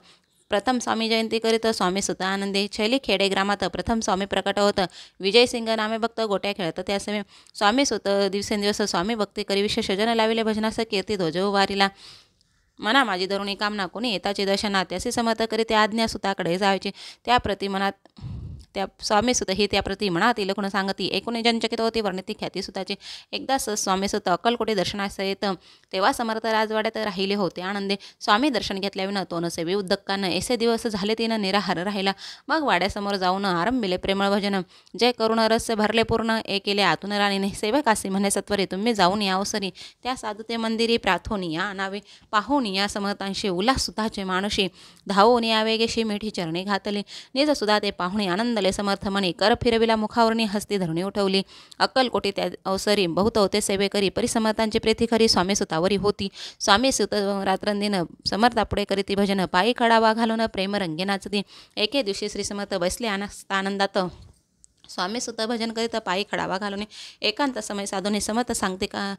प्रथम स्वामी जयंती करीत स्वामी सुत आनंदी छैली खेडे ग्रामात प्रथम स्वामी प्रकट होत विजयसिंग नामे भक्त गोट्या खेळत त्यासवे स्वामी सुत दिवसेंदिवस स्वामी भक्ती करी विशेष जन लाविले भजनास कीर्ती ध्वज उभारिला मना माझी धरुणी कामना कोणी येताची दर्शनात त्याचे समर्थ करीत आज्ञा सुताकडे जायची त्याप्रती मनात त्या स्वामी सुत ही त्याप्रती मनात लखून सांगती एकूण जनचकित होती वर्णिती ख्याती सुताची एकदाच स्वामी सुत अक्कलकोटी दर्शनास येत तेव्हा समर्थ राजवाड्यात राहिले होते आनंदे स्वामी दर्शन घेतल्याविनं तो नसेवी उद्दक्कानं ऐसे दिवस झाले तिनं निराहार राहिला मग वाड्यासमोर जाऊन आरंभिले प्रेमळ भजन जय करुण रस भरले पूर्ण केले आतून राणीने सेवकासी म्हणे सत्वरी तुम्ही जाऊन या अवसरी त्या साधुते मंदिरी प्रार्थोन या नावे पाहून या समर्थांशी उल्हास सुताचे माणशी धावून या वेगेशी मिठी चरणी घातली निज सुद्धा ते पाहुणे आनंदले समर्थ म्हणे कर फिरविला मुखावरणी हस्ती धरणी उठवली अक्कलकोटी त्या अवसरी बहुत होते सेवेकरी परिसमर्थांची प्रीती खरी स्वामी सुतावरी होती स्वामी सुत रात्रंदिन समर्थापुढे करीती भजन पायी खडावा घालून प्रेमरंगी नाचती एके दिवशी श्री समर्थ बसले आनंदात स्वामी सुत भजन करीत पायी खडावा घालून एकांत समय साधूने समर्थ सांगते का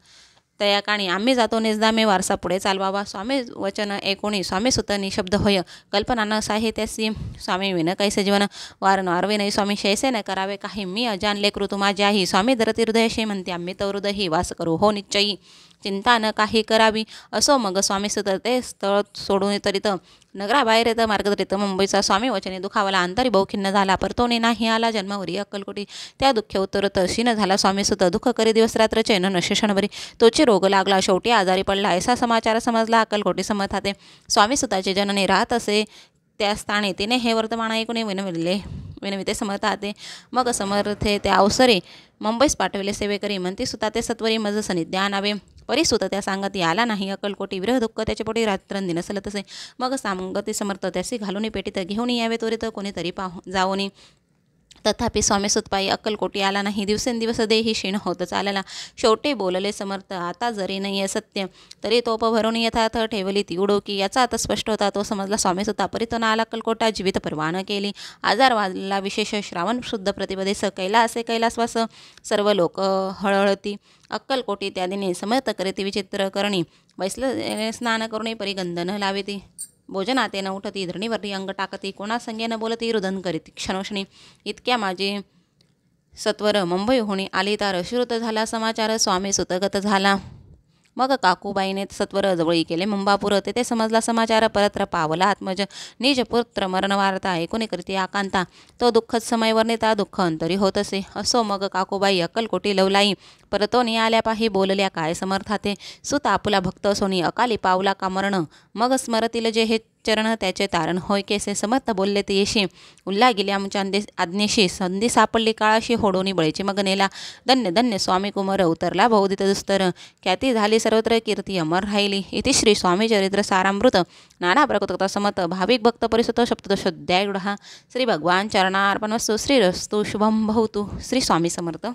तया काणी आम्ही जातो निजदामे वारसा पुढे चालवावा स्वामी वचन एकोणी स्वामी सुत निशब्द होय कल्पनानं साहित्यासी स्वामी विन कैसे जीवन वारंवार विनय स्वामी शैसे न करावे काही मी अजान लेकरू तू माझ्याही स्वामी धरती हृदयशी म्हणते आम्ही तो हृदयही वास करू हो निश्चयी चिंता न काही करावी असो मग स्वामी सुत ते स्थळ सोडून तरीत नगराबाहेर येतं मार्गदरीत मुंबईचा स्वामी वचने दुखावला अंतरी बहुखिन्न झाला परतोने नाही आला जन्मावरी अक्कलकोटी त्या दुःख उत्तरत शीन झाला स्वामी सुत दुःख करी दिवस रात्र चैन नशेषणवरी तोची रोग लागला शेवटी आजारी पडला ऐसा समाचार समजला अक्कलकोटी समर्थाते स्वामी सुताचे जनने राहत असे त्या स्थानी तिने हे वर्तमान ऐकून विनविते समर्थाते मग समर्थे त्या अवसरे मुंबईस पाठविले सेवेकरी म्हणती सुता ते सत्वरी मज सनिध्य आणावे परिसुत त्या सांगती आला नाही अक्कलकोटी विरह दुःख त्याच्या पोटी रात्रंदिन नसलं तसे मग सांगती समर्थ त्यासी घालून पेटीत घेऊन यावे त्वरित कोणीतरी जाऊनी तथापि स्वामी सुतपाई अक्कलकोटी आला नाही दिवसेंदिवस देही क्षीण होत चालला शेवटी बोलले समर्थ आता जरी नाही सत्य तरी तोप भरून यथार्थ ठेवली ती उडोकी याचा आता स्पष्ट होता तो समजला स्वामी सुता परितन आला अक्कलकोटा जीवित परवान केली आजार वाजला विशेष श्रावण शुद्ध प्रतिपदेस कैलासे कैलासवास सर्व लोक हळहळती अक्कलकोटी त्या दिनी समर्थ करीती विचित्र करणी वैसले स्नान करुणी परिगंधन लाविती भोजनाते न उठती धरणीवरती अंग टाकती कोणा संज्ञेनं बोलती रुदन करीती क्षणोक्षणी इतक्या माझी सत्वर मुंबई होणी आली तर श्रुत झाला समाचार स्वामी सुतगत झाला मग काकूबाईने सत्वर जवळी केले मुंबापूर तेथे समजला समाचार परत्र पावला आत्मज निज पुत्र मरणवार्ता ऐकून करती आकांता तो दुःखद समय वर्णिता दुःख अंतरी होत असे असो मग काकूबाई अक्कलकोटी लवलाई परतोनी आल्या पाही बोलल्या काय समर्थाते सुत आपुला भक्त सोनी अकाली पावला का मरण मग स्मरतील जे हे चरण त्याचे तारण होय केसे समर्थ बोलले ते येशी उल्ला गेली आमच्या आज्ञेशी संधी सापडली काळाशी होडोनी बळीची मग नेला धन्य धन्य स्वामी कुमार उतरला बहुदित दुस्तर ख्याती झाली सर्वत्र कीर्ती अमर राहिली इति श्री स्वामी चरित्र सारामृत नाना प्रकृत समत भाविक भक्त परिसुत शब्दशुद्ध्याय श्री भगवान चरणार्पणवस्तु श्रीरस्तु शुभम भवतु श्री स्वामी समर्थ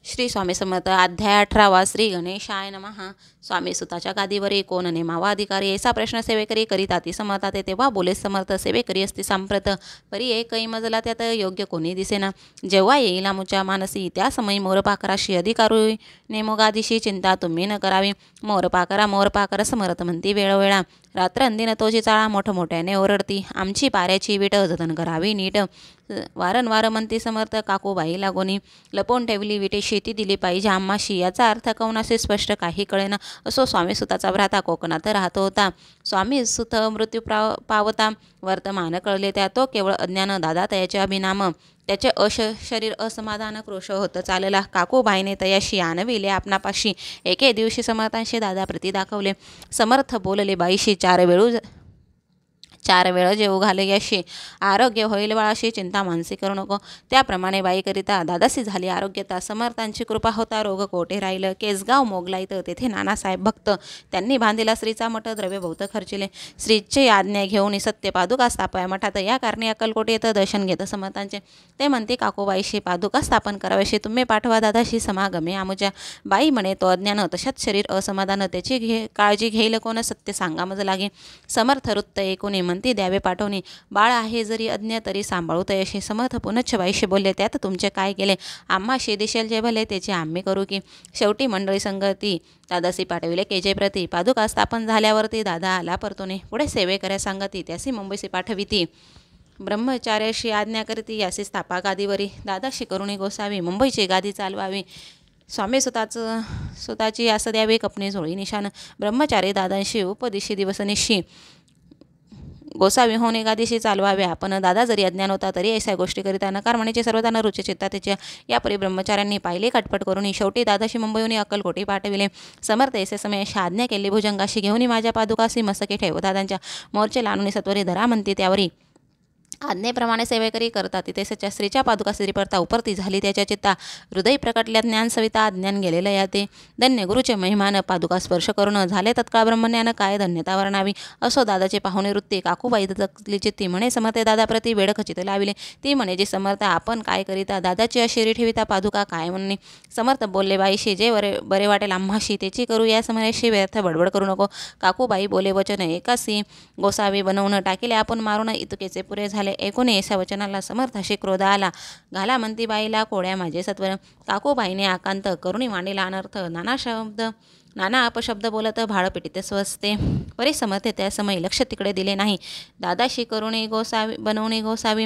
श्री स्वामी समर्थ अध्याय 18 श्री गणेशाय नमः स्वामी सुताच्या गादीवरी कोण नेमावा अधिकारी ऐसा प्रश्न सेवेकरी करीत आती समर्थात तेव्हा बोले समर्थ सेवेकरी असती सांप्रत परी एकही मजला त्यात योग्य कोणी दिसेना जेव्हा येईल आमुच्या मानसी त्या समयी मोरपाकराशी अधिकारी नेमो गादीशी चिंता तुम्ही न करावी मोरपाकरा समर्थ म्हणती वेळोवेळा रात्रंदिन तोची चाळा मोठमोठ्याने ओरडती आमची पाऱ्याची विट जतन करावी नीट वारंवार म्हणती समर्थ काकूबाई लागोनी लपवून ठेवली विटे शेती दिली पाहिजे आम्हाशी याचा अर्थ कौनासे स्पष्ट काही कळेना असो स्वामी सुताचा भ्राता कोकणात राहतो होता स्वामी सुत मृत्यू पावता वर्तमान कळले त्या तो केवळ अज्ञान दादा तयाचे अभिनाम त्याचे शरीर असमाधान क्रोश होतं चालला काकूबाईने तयाशी आणविले आपणापाशी एके दिवशी समर्थांशी दादा प्रती दाखवले समर्थ बोलले बाईशी 4 वेळ जेवू घाले यशी आरोग्य होईल बाळाशी चिंता मानसी करू नको. त्याप्रमाणे बाईकरिता दादासी झाली आरोग्यता. समर्थांची कृपा होता रोग कोठे राहिलं. केसगाव मोगलाईत तेथे नानासाहेब भक्त त्यांनी बांधिला श्रीचा मठ द्रव्य बहुत खर्चिले. श्रीची आज्ञा घेऊन सत्य पादुका स्थापया मठात. या कारणे अक्कलकोट येतं दर्शन घेतं समर्थांचे. ते म्हणते काकूबाईशी पादुका स्थापन कराव्याशी तुम्ही पाठवा दादाशी समागमे आमुच्या. बाई म्हणे तो अज्ञान तशात शरीर असमाधान त्याची काळजी घेईल कोण सत्य सांगा मज लागे. समर्थ वृत्त कोणी म्हणती द्यावे पाठवणे. बाळ आहे जरी अज्ञ तरी सांभाळू तयशे. समर्थ पुनच्छ बाईशी बोलले त्यात तुमचे काय केले. आम्हाशी दिशेल जे भले त्याचे आम्ही करू की. शेवटी मंडळी संगती दादासी पाठविले केजे प्रती. पादुका स्थापन झाल्यावरती दादा आला परतोने. पुढे सेवेकऱ्या सांगती त्यासी मुंबईसी पाठविती. ब्रह्मचार्याशी आज्ञा करती यासी स्थापा गादीवरी. दादाशी करुणी गोसावी मुंबईची गादी चालवावी. स्वामी स्वतःची यास द्यावे कपणे झोळी निशान. ब्रह्मचारी दादांशी उपदिशी दिवसनिशी गोसावी होऊन एकादिशी चालवावे. आपण दादा जरी अज्ञान होता तरी ऐसा गोष्टी करिता नकार म्हणेचे सर्वतांना रुचे चित्ता त्याच्या. यापरी ब्रह्मचार्यांनी पाहिले खटपट करून शेवटी दादाशी मुंबईहून अक्कलकोटी पाठविले. समर्थ ऐसे समयाशी आज्ञा केली भुजंगाशी घेऊन माझ्या पादुकासी मस्तके ठेव दादांच्या. मोर्चे लावून सत्वरी धरा म्हणते त्यावरी. आज्ञेप्रमाणे सेवेकरी करतात तिथे सच्या स्त्रीच्या पादुका स्त्री परता उपरती झाली त्याच्या चित्ता. हृदय प्रकटल्या ज्ञान सविता अज्ञान गेलेलं याते. धन्य गुरुचे महिमान पादुका स्पर्श करून झाले तत्काळ ब्रह्मज्ञान काय धन्यता वर्णावी. असो दादाचे पाहुणे वृत्ती काकूबाई दकली चित्ती म्हणे समर्थे दादाप्रती वेड खचित लाविले. ती म्हणे जे समर्थ आपण काय करिता दादाची अशिरी ठेविता पादुका काय म्हणणे. समर्थ बोलले बाईशी जे बरे वाटेल आम्हाशी त्याची करू या समयाशी व्यर्थ बडबड करू नको. काकूबाई बोले वचन एकासी गोसावी बनवून टाकिले आपण मारून इतकेचे पुरे झाले. एकूण ऐसा वचनाला समर्थाशी क्रोध आला. घाला म्हणती बाईला कोड्या माझे सत्वर. काकूबाईने आकांत करुणी मांडीला अनर्थ. नाना अपशब्द बोलत भाळ पिटीत स्वस्ते. परी समर्थे त्या समय लक्ष तिकडे दिले नाही. दादाशी करुणी गोसावी बनवणे गोसावी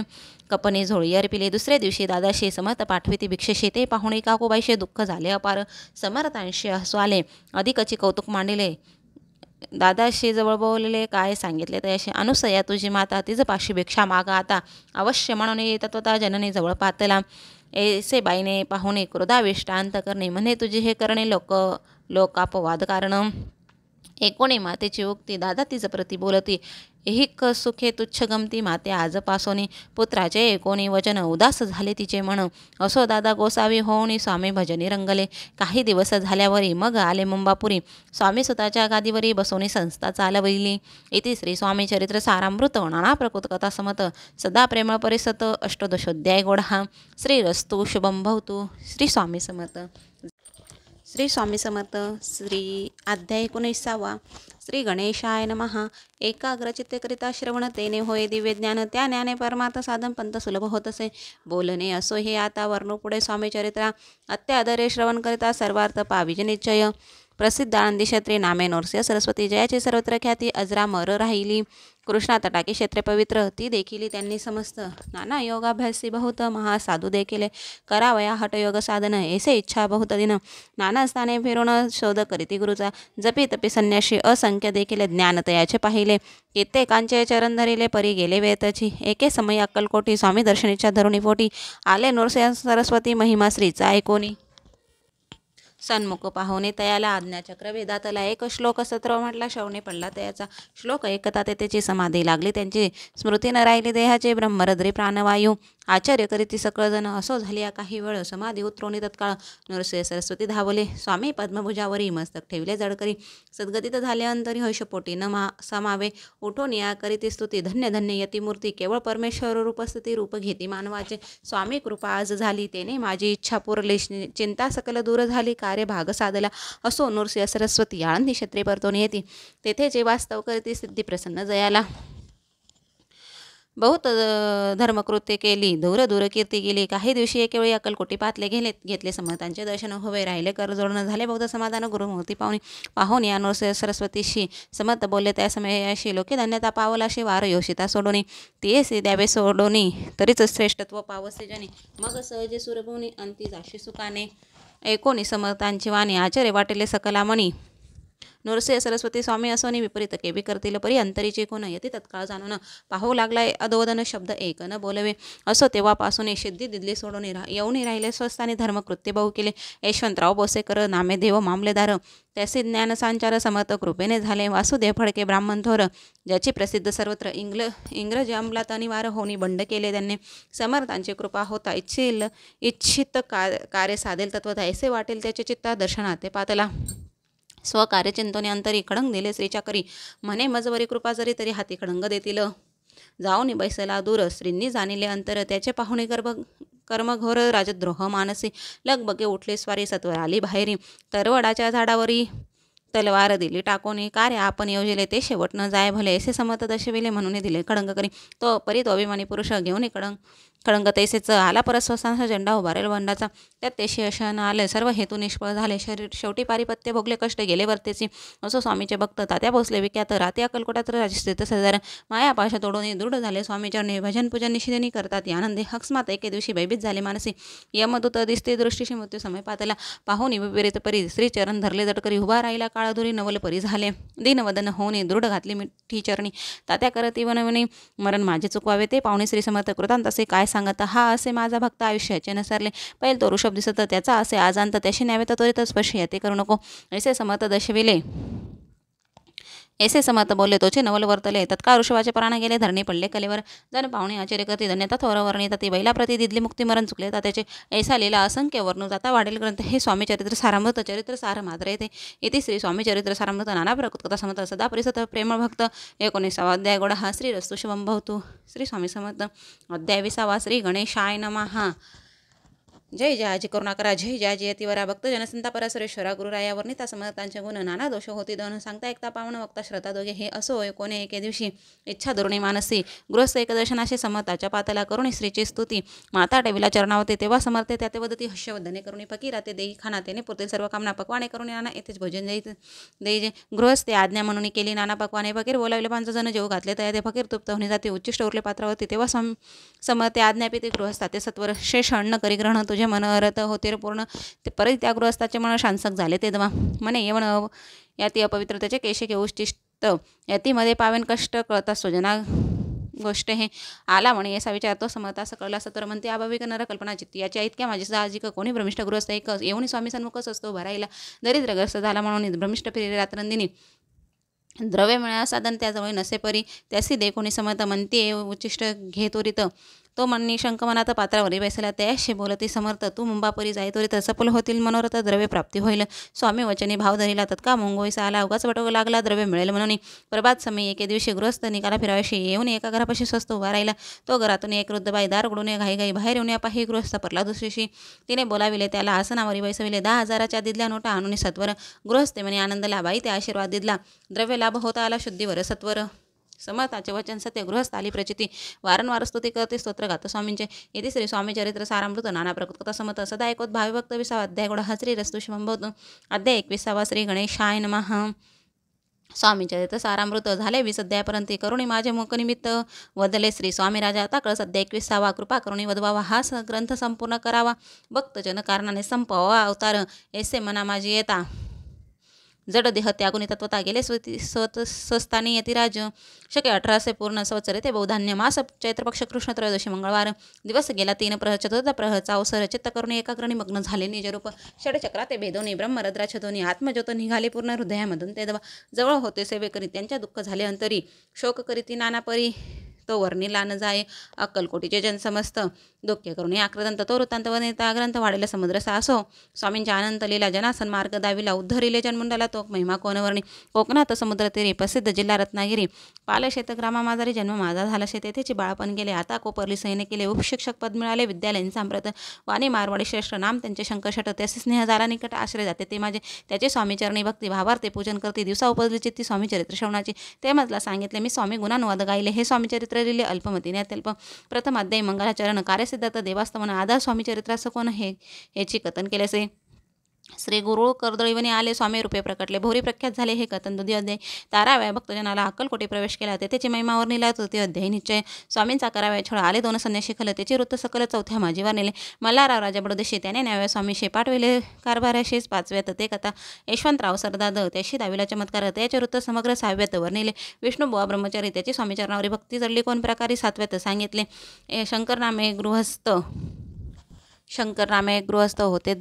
कपनी झोळी अर्पिले. दुसरे दिवशी दादाशी समर्थ पाठविती भिक्षेशी. ते पाहुणे काकूबाईशी दुःख झाले अपार. समर्थांशी हसू आले अधिकची कौतुक मांडिले. दादाशी जवळ बोलले काय सांगितले तयाशी. अनुसया तुझी माता तिज पाशी भिक्षा मागा आता. अवश्य म्हणून तत्वता जननी जवळ पातला. ऐसे बाईने पाहुणे क्रोधाविष्ट अंत करणे म्हणे तुझे हे करणे लोकापवाद कारण. एकोणी मातेची उक्ती दादा तिचं प्रती बोलती. एहिक सुखे तुच्छ गमती माते आजपासोनी. पुत्राचे एकोणी वचन उदास झाले तिचे मन. असो दादा गोसावी होऊनी स्वामी भजनी रंगले. काही दिवस झाल्यावरी मग आले मुंबापुरी. स्वामी स्वतःच्या गादीवरी बसवणी संस्था चालविली. इति श्री स्वामी चरित्र सारामृत नाना प्रकृत कथा समत. सदा प्रेमळ परिसत अष्टदशोध्याय गोढा. श्री रस्तु शुभम भवतु. श्री स्वामी समर्थ. श्री स्वामी समर्थ. श्री अध्याय 19. श्री गणेशाय नमः. एकाग्रचित्तकरिता श्रवण तेने होय दिव्य ज्ञान. त्या ज्ञाने परमार्थ साधन पंत सुलभ होत असे. बोलणे असो हे आता वर्णू पुढे स्वामी चरित्रा. अत्यादरे श्रवण करिता सर्वार्थ पाविज निश्चय. प्रसिद्ध आनंदी क्षेत्रे नामे नरसिंह सरस्वती. जयाची सर्वत्र ख्याती अजरामर राहिली. कृष्णा तटाकी क्षेत्रे पवित्र ती देखील त्यांनी समस्त. नाना योगाभ्यासी बहुत महासाधू देखील करावया हटयोग साधन. ऐसे इच्छा बहुत दिन. नाना स्थाने फिरून शोध करीती गुरुचा. जपी तपी संन्याशी असंख्य देखील ज्ञान तयाचे पाहिले. कित्येकांचे चरण धरिले परी गेले वेतची. एके समय अक्कलकोटी स्वामी दर्शनीच्या धरुणी पोटी. आले नरसिंह सरस्वती महिमा श्रीचा ऐकोनी. सन्मुख पाहुणे तयाला आज्ञाचक्र वेदातला. एक श्लोक सत्र म्हटला श्रवणे पडला तयाचा. श्लोक ऐकता ते त्याची समाधी लागली त्यांची. स्मृती न राहिली देहाचे ब्रह्मरद्री प्राणवायू. आचार्य करीती सकळजण. असो झाली काही वेळ समाधी उतरवणी तत्काळ. नरसिंह सरस्वती धावले. स्वामी पद्मभुजावरी मस्तक ठेवले जडकरी. सद्गतीत झाले अंतरी हर्षपोटी न समावे. उठून या करीती स्तुती. धन्य धन्य यतिमूर्ती. केवळ परमेश्वर रूपस्थिती रूप घेती मानवाचे. स्वामी कृपा आज झाली तेने माझी इच्छा पुरली. चिंता सकल दूर झाली कार्य भाग साधला. असो नरसिंह सरस्वती आळंदी क्षेत्रे परतून येती. तेथे जे वास्तव करीती सिद्धी प्रसन्न जयाला. बहुत धर्मकृत्य केली दूर दूर कीर्ती गेली. काही दिवशी एकेवेळी अक्कलकोटी पातले घेतले समर्थांचे दर्शन होवे राहिले. कर जोडणं झाले बहुत समाधान. गुरुमूर्ती पाहून या नरसिंह सरस्वतीशी समर्थ बोलले त्या समयाशी. लोके धन्यता पावलाशी वार योषिता सोडोनी. तियेसी द्यावे सोडोनी तरीच श्रेष्ठत्व पावसे जनी. मग सहजे सुरभुनी अंती जाशी सुखाने. एकोणी समर्थांची वाणी आचार्य वाटेले सकला मणी. नृसिंह सरस्वती स्वामी असोनी विपरीत केबी करतील परी अंतरीचे कोण यती तत्काळ जाणून पाहू लागलाय अधोदन शब्द एक न बोलवे असो तेव्हापासून सिद्धी दिदली सोडून येऊन राहिले स्वस्थानी धर्मकृत्य बहु केले यशवंतराव बोसेकर नामे देव मामलेदार त्याचे ज्ञानसंचार समर्थ कृपेने झाले वासुदेव फडके ब्राह्मण थोर ज्याची प्रसिद्ध सर्वत्र इंग्रज अंमलात अनिवार्य होणी बंड केले त्यांनी समर्थांची कृपा होता इच्छित कार्य साधेल तत्व ऐसे वाटेल त्याचे चित्ता दर्शनात ते पातला स्वकार्यचिंतने अंतरी खडंग दिले श्रीच्या करी म्हणे मजवरी कृपा जरी तरी हाती खडंग देतील जाऊन बैसला दूर श्रींनी जाणिले अंतर त्याचे पाहुणे कर्मघोर राजद्रोह मानसी लगबगे उठले स्वारी सत्वर आली बाहेरी तरवडाच्या झाडावरी तलवार दिली टाकोनी कार्य आपण योजिले ते शेवट न जाय भले असे समत दशविले म्हणून दिले खडंग करी तो परी तो अभिमानी पुरुष घेऊन खडंग तैसेच आला परत स्वसांचा झेंडा उभारेल वंडाचा त्यात तेशी अशन आले सर्व हेतू निष्फळ झाले शेवटी पारिपत्य भोगले कष्ट गेले वर्तेची असो स्वामीचे भक्त तात्या भोसले विख्यात राती अक्कलकोटात राजस्थित सदार माया पाशा तोडून दृढ झाले स्वामीचरणी भजन पूजन निशिदिनी करतात आनंदी हक्समात एके दिवशी भयभीत झाले मानसी यमदूत दिसते दृष्टीशी मृत्यू समय पातला पाहून विपरीत परी श्रीचरण धरले जटकरी उभा राहिला काळाधुरी नवल परी झाले दीनवदन होऊन दृढ घातली मिठी चरणी तात्या करती वनवनी मरण माझे चुकवावे ते पाहुणे श्री समर्थ कृतांत असे काय सांगत हा असे माझा भक्त आयुष्याचे नसरले पैल तो ऋषभ दिसत त्याचा असे आजांत त्याशी न्यावे तर त्वरित स्पर्श येते करू नको ऐसे समर्थ दशविले ऐसे समर्थ बोलले तोचे नवल वर्तले तत्काळ ऋषभाचे प्राण गेले धरणी पडले कलेवर जन पाहुणे आश्चर्य करती धन्यता थोर वर्णित ती बैला प्रति दिदली मुक्ती मरण चुकले त्याचे ऐसा लिला असंख्य वर्णू जाता वाढेल ग्रंथ हे स्वामी चरित्र सारामृत चरित्र सार मात्र येते इथे श्री स्वामी चरित्र सारामृत नाना प्रकृत कथा समर्थ सदा परिसत प्रेमळ भक्त 19वा अध्याय गोडा हा श्री रस्तु शुभम भवतु श्री स्वामी समर्थ अध्याय 20वा श्री गणेशाय नमः जय जयाजी करुणाकरा जय जयाजी यतिवरा भक्त जनसंता परसरेश्वरा गुरुराया वर्णिता समर्थांचे गुण नाना दोष होती दोन सांगता एकता पावन वक्ता श्रद्धा दोघे हे असो कोणे एके दिवशी इच्छा दुर्णी मानसी गृहस्थ एकदर्शनाशी समर्थाच्या पातला करुणी श्रीची स्तुती माता टेविला चरणावते तेव्हा समर्थे त्या ते वदती हर्षवर्धने करुणी फकीरा ते देई खाना तेने पुरतील सर्व कामना पकवाने करून नाना येथेच भोजन देईजे गृहस्थे आज्ञा म्हणून केली नाना पकवाने फकीर बोलावले 5 जण जेव घातले तया ते फकीर तृप्त होणे जाते उच्चिष्ट उरले पात्रावरती तेव्हा समर्थे आज्ञापिते गृहस्था ते सत्वर शेष अन्न करी ग्रहण तुझे मन अरत होते पूर्ण ते परत त्या गृहस्थाचे मन शांसक झाले ते दमा मने येवण याती अपवित्रतेचे केशे घेऊ उष्टिष्ट यातीमध्ये पावेन कष्ट कळता सुजना गोष्ट हे आला म्हणे असा विचार तो समर्थ असं कळला सतर म्हणते अभाविक नर कल्पना चित्ती याच्या इतक्या माझी साहजिक कोणी भ्रमिष्ठ गृहस्थ एक येऊन स्वामी सन्मुखच असतो भरायला दरिद्रग्रस्त झाला म्हणून भ्रमिष्ठ फिरे रात्रंदिनी द्रव्य मिळा साधन त्याजवळ नसे परी त्यासी दे कोणी समर्थ म्हणते उच्चिष्ट घे त्वरित तो म्हणणी शंक मनात पात्रावरी बैसला त्याशी बोलती समर्थ तू मुंबापरी जाय त्वरित सफल होतील मनोरथ द्रव्य प्राप्ती होईल स्वामी वचनी भाव धरिला तत्का मुंगोईसा आला उगाच वटव लागला द्रव्य मिळेल म्हणून प्रभात समय एके दिवशी गृहस्थ निकाला फिराव्याशी येऊन एका घरापाशी स्वस्त उभा राहिला तो घरातून एक वृद्ध बाई दार उघडून घाई बाहेर येऊन पाही गृहस्थ परला दुसरीशी तिने बोलाविले त्याला आसनावरी बैसविले 10,000च्या दिदल्या नोटा आणून सत्वर गृहस्थे म्हणे आनंदला बाई ते आशीर्वाद दिदला द्रव्य लाभ होता आला शुद्धीवर सत्वर समर्थाचे वचन सत्य गृहस्थ आली प्रचिती वारंवार स्तुती करते स्तोत्र गात स्वामींचे येथे श्री स्वामी चरित्र सारामृत नाना प्रकृत कथा समर्थ सदा ऐकोत भावी भक्त 20वा अध्याय गोडा हजरी रस्तु शुभम अध्याय 21वा श्री गणेशाय नमः स्वामी चरित्र सारामृत झाले 20 अध्यायापर्यंत करुणी माझे मुखनिमित्त वदले श्री स्वामी राजा आता कळस अध्याय 21वा कृपा करुणी वधवावा हा ग्रंथ संपूर्ण करावा भक्तजन कारणाने संपवा अवतार ऐसे मना माझी येता जड देह त्यागुनी तत्वता गेले स्वस्तानी यतिराज शके 1800 पूर्ण संवत्सरे ते बहुधान्य मास चैत्रपक्ष कृष्ण त्रयोदशी मंगळवार दिवस गेला 3 प्रहर चतुर्थ प्रहर चावसर चित्त करुणी एकाग्रणी मग्न झाले निजरूप षडचक्रा ते भेदोनी ब्रह्मरद्रा छदोनी आत्मज्योत निघाले पूर्ण हृदयामधून ते जवळ होते सेवे करीत त्यांच्या दुःख झाले अंतरी शोक करीती नाना परी तो वर्णिला न जाय अक्कलकोटीचे जन समस्त दुःख्य करून आक्रदंत तो वृत्तांत वनिता ग्रंथ वाढेला समुद्र सासो स्वामींच्या आनंद लीला जनासन मार्ग दाविला उद्धरिले जनमुंडाला तो महिमा कोणवर्णी कोकणात समुद्र तीरी प्रसिद्ध जिल्हा रत्नागिरी पालशेत ग्रामामाजारी जन्म माझा झाला शे तेथेचे बाळपण गेले आता कोपरली सैन्य केले उपशिक्षक पद मिळाले विद्यालयीन सांप्रत वाणी मारवाडी श्रेष्ठ नाम त्यांचे शंकरषट त्याचे स्नेह झाला निकट आश्रय जाते ते माझे त्याचे स्वामीचरणी भक्ती भावार्थे पूजन करते दिवसा उपजली चित्ती स्वामी चरित्र श्रवणाची ते मजला सांगितले मी स्वामी गुणानुवाद गायले हे स्वामी चरित्र लिहिले अल्पमतीने अत्यल्प प्रथम अध्याय मंगलाचरण कार्यसिद्धार्थ देवास्तवन आधार स्वामी चरित्रास कोण हे याची कथन केले असे श्री गुरु कर्दळीवनी आले स्वामी रूपे प्रकटले भोरी प्रख्यात झाले हे कथन दुधी अध्याय. 13व्या भक्तजनाला अक्कलकोटी प्रवेश केला तेथेची महिमावर नेला तृतीय अध्याय. निश्चय स्वामींचा कराव्या छळ आले 2 संन्यासी खल त्याचे वृत्त सकल 4थ्या माझीवर नेले. मल्हारराव राजा बडोदेशी त्याने न्याव्या स्वामीशी पाठविले कारभाराशीच 5व्यात ते कथा. यशवंतराव सरदाद त्याशी 10वीला चमत्कार त्याचे वृत्त समग्र 6व्यात वर नेले. विष्णुबुवा ब्रह्मचारी त्याची स्वामीचरणावरी भक्ती जडली कोण प्रकारे 7व्यात सांगितले. शंकरनामे गृहस्थ होते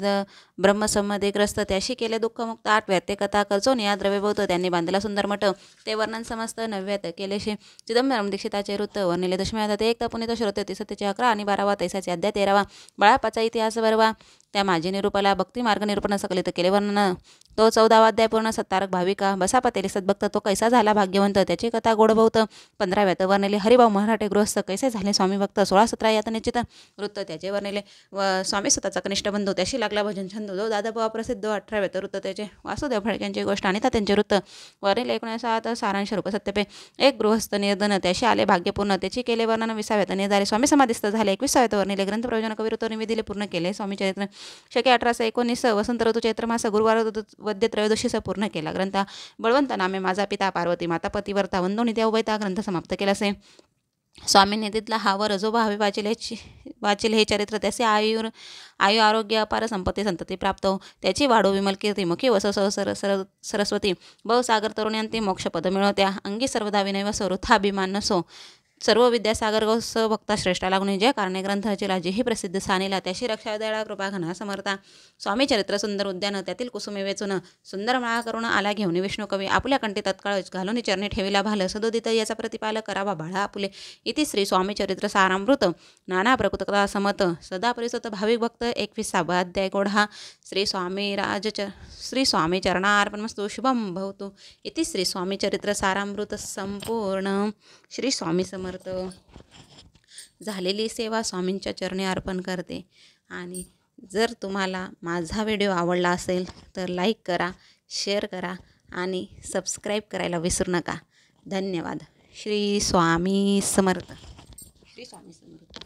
ब्रह्मसंमधी ग्रस्त त्याशी केले दुःखमुक्त 8व्यात ते कथा. कर्चोन या द्रव्यभूत त्यांनी बांधला सुंदर मठ ते वर्णन समस्त 9व्यात केले. चिदंबरम दीक्षिताचे वृत्त वर्णिले 10व्यात ते एक पुनित श्रोते सत्यचे 11 आणि 12वा तैसाचे अध्याय 13वा. बाळापाचा इतिहास 12वा. त्या माझी निरूपाला भक्ती मार्ग निरूपण सकलित केले वर्णन तो 14वा अध्याय. पूर्ण सत्तारक भाविका बसापतेली सद्भक्त तो कैसा झाला भाग्यवंत त्याची कथा गोडभौत 15व्यात वर्णिले. हरिभाऊ मराठे गृहस्थ कैसे झाले स्वामी भक्त 16-17 यात निश्चित वृत्त त्याचे वर्णिले. व स्वामी स्वतःचा कनिष्ठ बंधू त्याशी लागला भजन छंद जो दादाभावा प्रसिद्ध 18व्यात वृत्त त्याचे. वासुदेव फडक्यांची गोष्ट आणि त्यांचे वृत्त वर्णिले. 19 सारांश रूप सत्यपे. एक गृहस्थ निर्धन त्याशी आले भाग्यपूर्ण त्याची केले वर्णन 20व्यात निर्धारे. स्वामी समाधिस्थ झाले 21व्यात वर्णिले. ग्रंथ प्रयोजन कविवृत्त निवेदिले पूर्ण केले. स्वामी चरित्र शके 1819 वसंत ऋतू चैत्र मास गुरुवार वद्य त्रयोदशीस पूर्ण केला ग्रंथ. बळवंत नामे माझा पिता पार्वती माता पतिवर्ता वंदोनी त्या उभयता ग्रंथ समाप्त केला असे. स्वामींनी तिथला हा वर जो भावे वाचेल हे चरित्र त्याचे आयु आरोग्य अपार संपत्ती संतती प्राप्त हो त्याची वाढो विमल कीर्ती मुखी वस सरस्वती भवसागर तरुण्यांती मोक्षपद मिळवत्या अंगी सर्वदा विनय वसो वृथाभिमान नसो सर्व विद्यासागर गौ स भक्ता श्रेष्ठा लागून ज्या कारणे ग्रंथाची जेही प्रसिद्ध सानीला त्याशी रक्षा दयाळा कृपा घना समर्था. स्वामी चरित्र सुंदर उद्यान त्यातील कुसुमे वेचून सुंदर माळा करून आला घेऊन विष्णू कवी आपुल्या कंठी तत्काळ घालून चरणी ठेविला भाल सदोदित याचा प्रतिपाल करावा बाळा आपुले. इति श्री स्वामी चरित्र सारामृत नाना प्रकृतकथा समत सदा परिसत भाविक भक्त 21वा अध्याय गोढा. श्री स्वामी चरणार्पणमस्तु शुभम भवतु. इति श्री स्वामी चरित्र सारामृत संपूर्ण. श्री स्वामी समर्थ. झालेली सेवा स्वामींच्या चरणी अर्पण करते. आणि जर तुम्हाला माझा व्हिडिओ आवडला असेल तर लाईक करा, शेअर करा आणि सबस्क्राईब करायला विसरू नका. धन्यवाद. श्री स्वामी समर्थ. श्री स्वामी समर्थ.